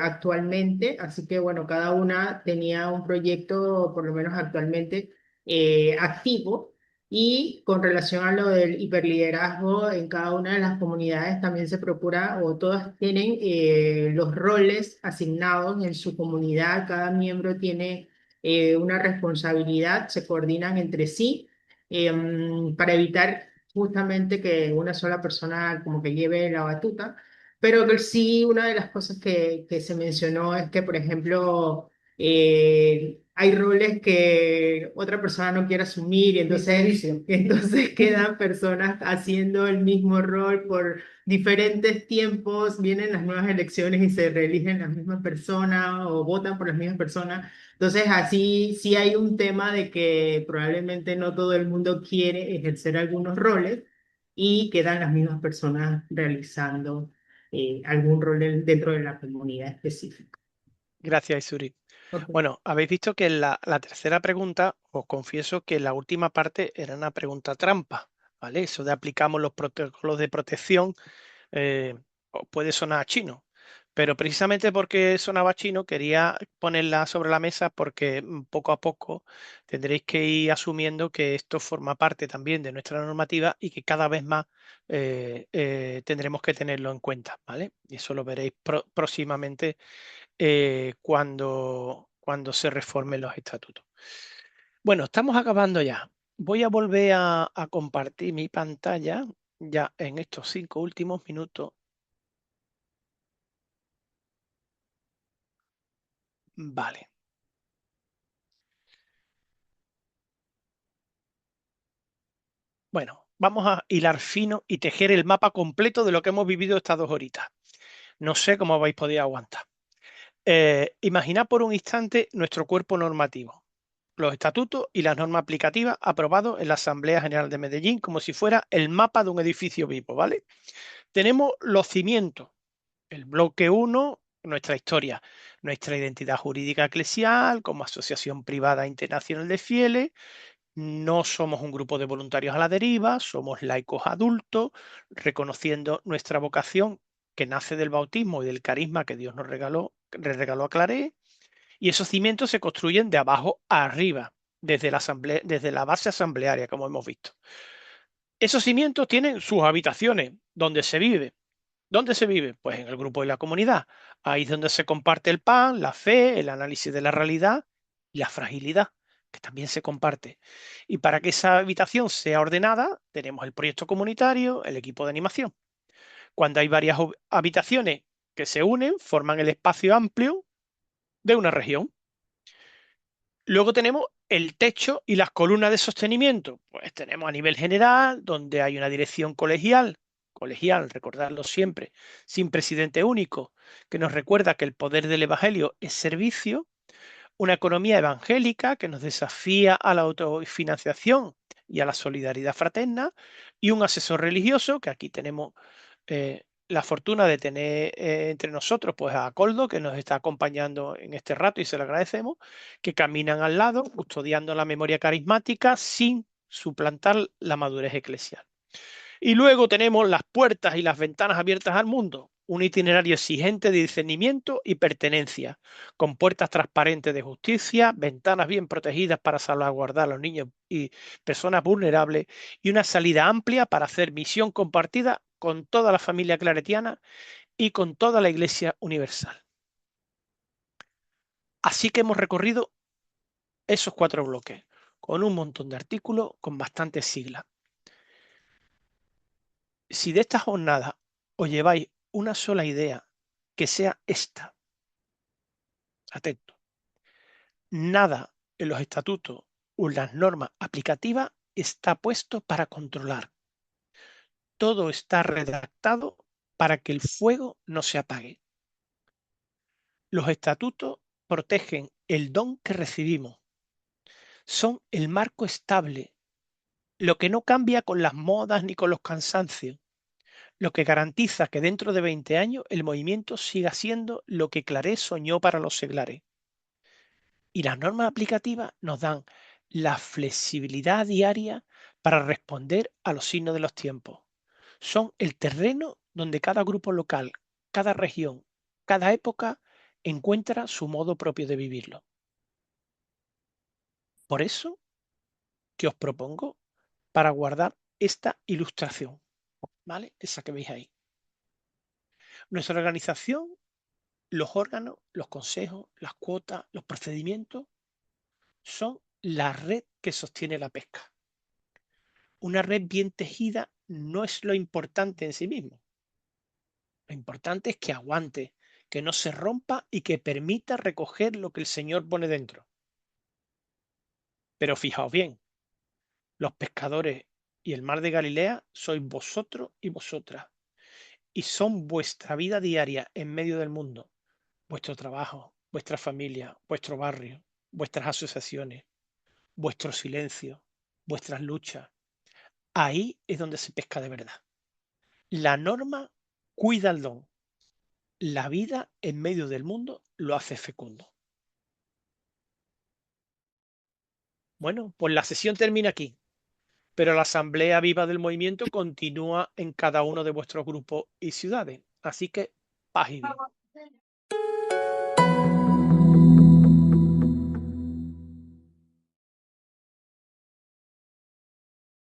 actualmente, así que bueno, cada una tenía un proyecto, por lo menos actualmente, activo. Y con relación a lo del hiperliderazgo, en cada una de las comunidades también se procura, o todas tienen los roles asignados en su comunidad, cada miembro tiene una responsabilidad, se coordinan entre sí para evitar justamente que una sola persona como que lleve la batuta. Pero que sí, una de las cosas que se mencionó es que, por ejemplo, hay roles que otra persona no quiere asumir y entonces quedan personas haciendo el mismo rol por diferentes tiempos, vienen las nuevas elecciones y se reeligen las mismas personas o votan por las mismas personas. Entonces, así sí hay un tema de que probablemente no todo el mundo quiere ejercer algunos roles y quedan las mismas personas realizando algún rol dentro de la comunidad específica. Gracias, Isuri. Ok. Bueno, habéis visto que en la tercera pregunta, os confieso que la última parte era una pregunta trampa, ¿vale? Eso de aplicamos los protocolos de protección os puede sonar chino, pero precisamente porque sonaba chino quería ponerla sobre la mesa porque poco a poco tendréis que ir asumiendo que esto forma parte también de nuestra normativa y que cada vez más tendremos que tenerlo en cuenta, ¿vale? Y eso lo veréis próximamente cuando se reformen los estatutos. Bueno, estamos acabando ya. Voy a volver a compartir mi pantalla ya en estos 5 últimos minutos. Vale. Bueno, vamos a hilar fino y tejer el mapa completo de lo que hemos vivido estas 2 horitas. No sé cómo habéis podido aguantar. Imaginad por un instante nuestro cuerpo normativo, los estatutos y las normas aplicativas aprobados en la Asamblea General de Medellín como si fuera el mapa de un edificio vivo, ¿vale? Tenemos los cimientos, el bloque 1, nuestra historia, nuestra identidad jurídica eclesial como asociación privada internacional de fieles. No somos un grupo de voluntarios a la deriva, somos laicos adultos, reconociendo nuestra vocación que nace del bautismo y del carisma que Dios nos regaló, le regaló a Claré, y esos cimientos se construyen de abajo a arriba, desde la base asamblearia, como hemos visto. Esos cimientos tienen sus habitaciones, donde se vive, ¿Dónde se vive? Pues en el grupo de la comunidad. Ahí es donde se comparte el pan, la fe, el análisis de la realidad y la fragilidad, que también se comparte. Y para que esa habitación sea ordenada, tenemos el proyecto comunitario, el equipo de animación. Cuando hay varias habitaciones que se unen, forman el espacio amplio de una región. Luego tenemos el techo y las columnas de sostenimiento. Pues tenemos a nivel general, donde hay una dirección colegial, recordarlo siempre, sin presidente único, que nos recuerda que el poder del Evangelio es servicio, una economía evangélica que nos desafía a la autofinanciación y a la solidaridad fraterna, y un asesor religioso, que aquí tenemos la fortuna de tener entre nosotros pues a Coldo, que nos está acompañando en este rato y se lo agradecemos, que caminan al lado, custodiando la memoria carismática sin suplantar la madurez eclesial. Y luego tenemos las puertas y las ventanas abiertas al mundo, un itinerario exigente de discernimiento y pertenencia, con puertas transparentes de justicia, ventanas bien protegidas para salvaguardar a los niños y personas vulnerables, y una salida amplia para hacer misión compartida con toda la familia claretiana y con toda la Iglesia universal. Así que hemos recorrido esos 4 bloques, con un montón de artículos, con bastantes siglas. Si de esta jornada os lleváis una sola idea, que sea esta, atento, nada en los estatutos o en las normas aplicativas está puesto para controlar. Todo está redactado para que el fuego no se apague. Los estatutos protegen el don que recibimos. Son el marco estable, lo que no cambia con las modas ni con los cansancios, lo que garantiza que dentro de 20 años el movimiento siga siendo lo que Claré soñó para los seglares. Y las normas aplicativas nos dan la flexibilidad diaria para responder a los signos de los tiempos. Son el terreno donde cada grupo local, cada región, cada época encuentra su modo propio de vivirlo. Por eso que os propongo para guardar esta ilustración, ¿vale? Esa que veis ahí. Nuestra organización, los órganos, los consejos, las cuotas, los procedimientos son la red que sostiene la pesca. Una red bien tejida no es lo importante en sí mismo. Lo importante es que aguante, que no se rompa y que permita recoger lo que el Señor pone dentro. Pero fijaos bien, los pescadores y el mar de Galilea sois vosotros y vosotras. Y son vuestra vida diaria en medio del mundo, vuestro trabajo, vuestra familia, vuestro barrio, vuestras asociaciones, vuestro silencio, vuestras luchas. Ahí es donde se pesca de verdad. La norma cuida el don. La vida en medio del mundo lo hace fecundo. Bueno, pues la sesión termina aquí, pero la asamblea viva del movimiento continúa en cada uno de vuestros grupos y ciudades. Así que paz y bien.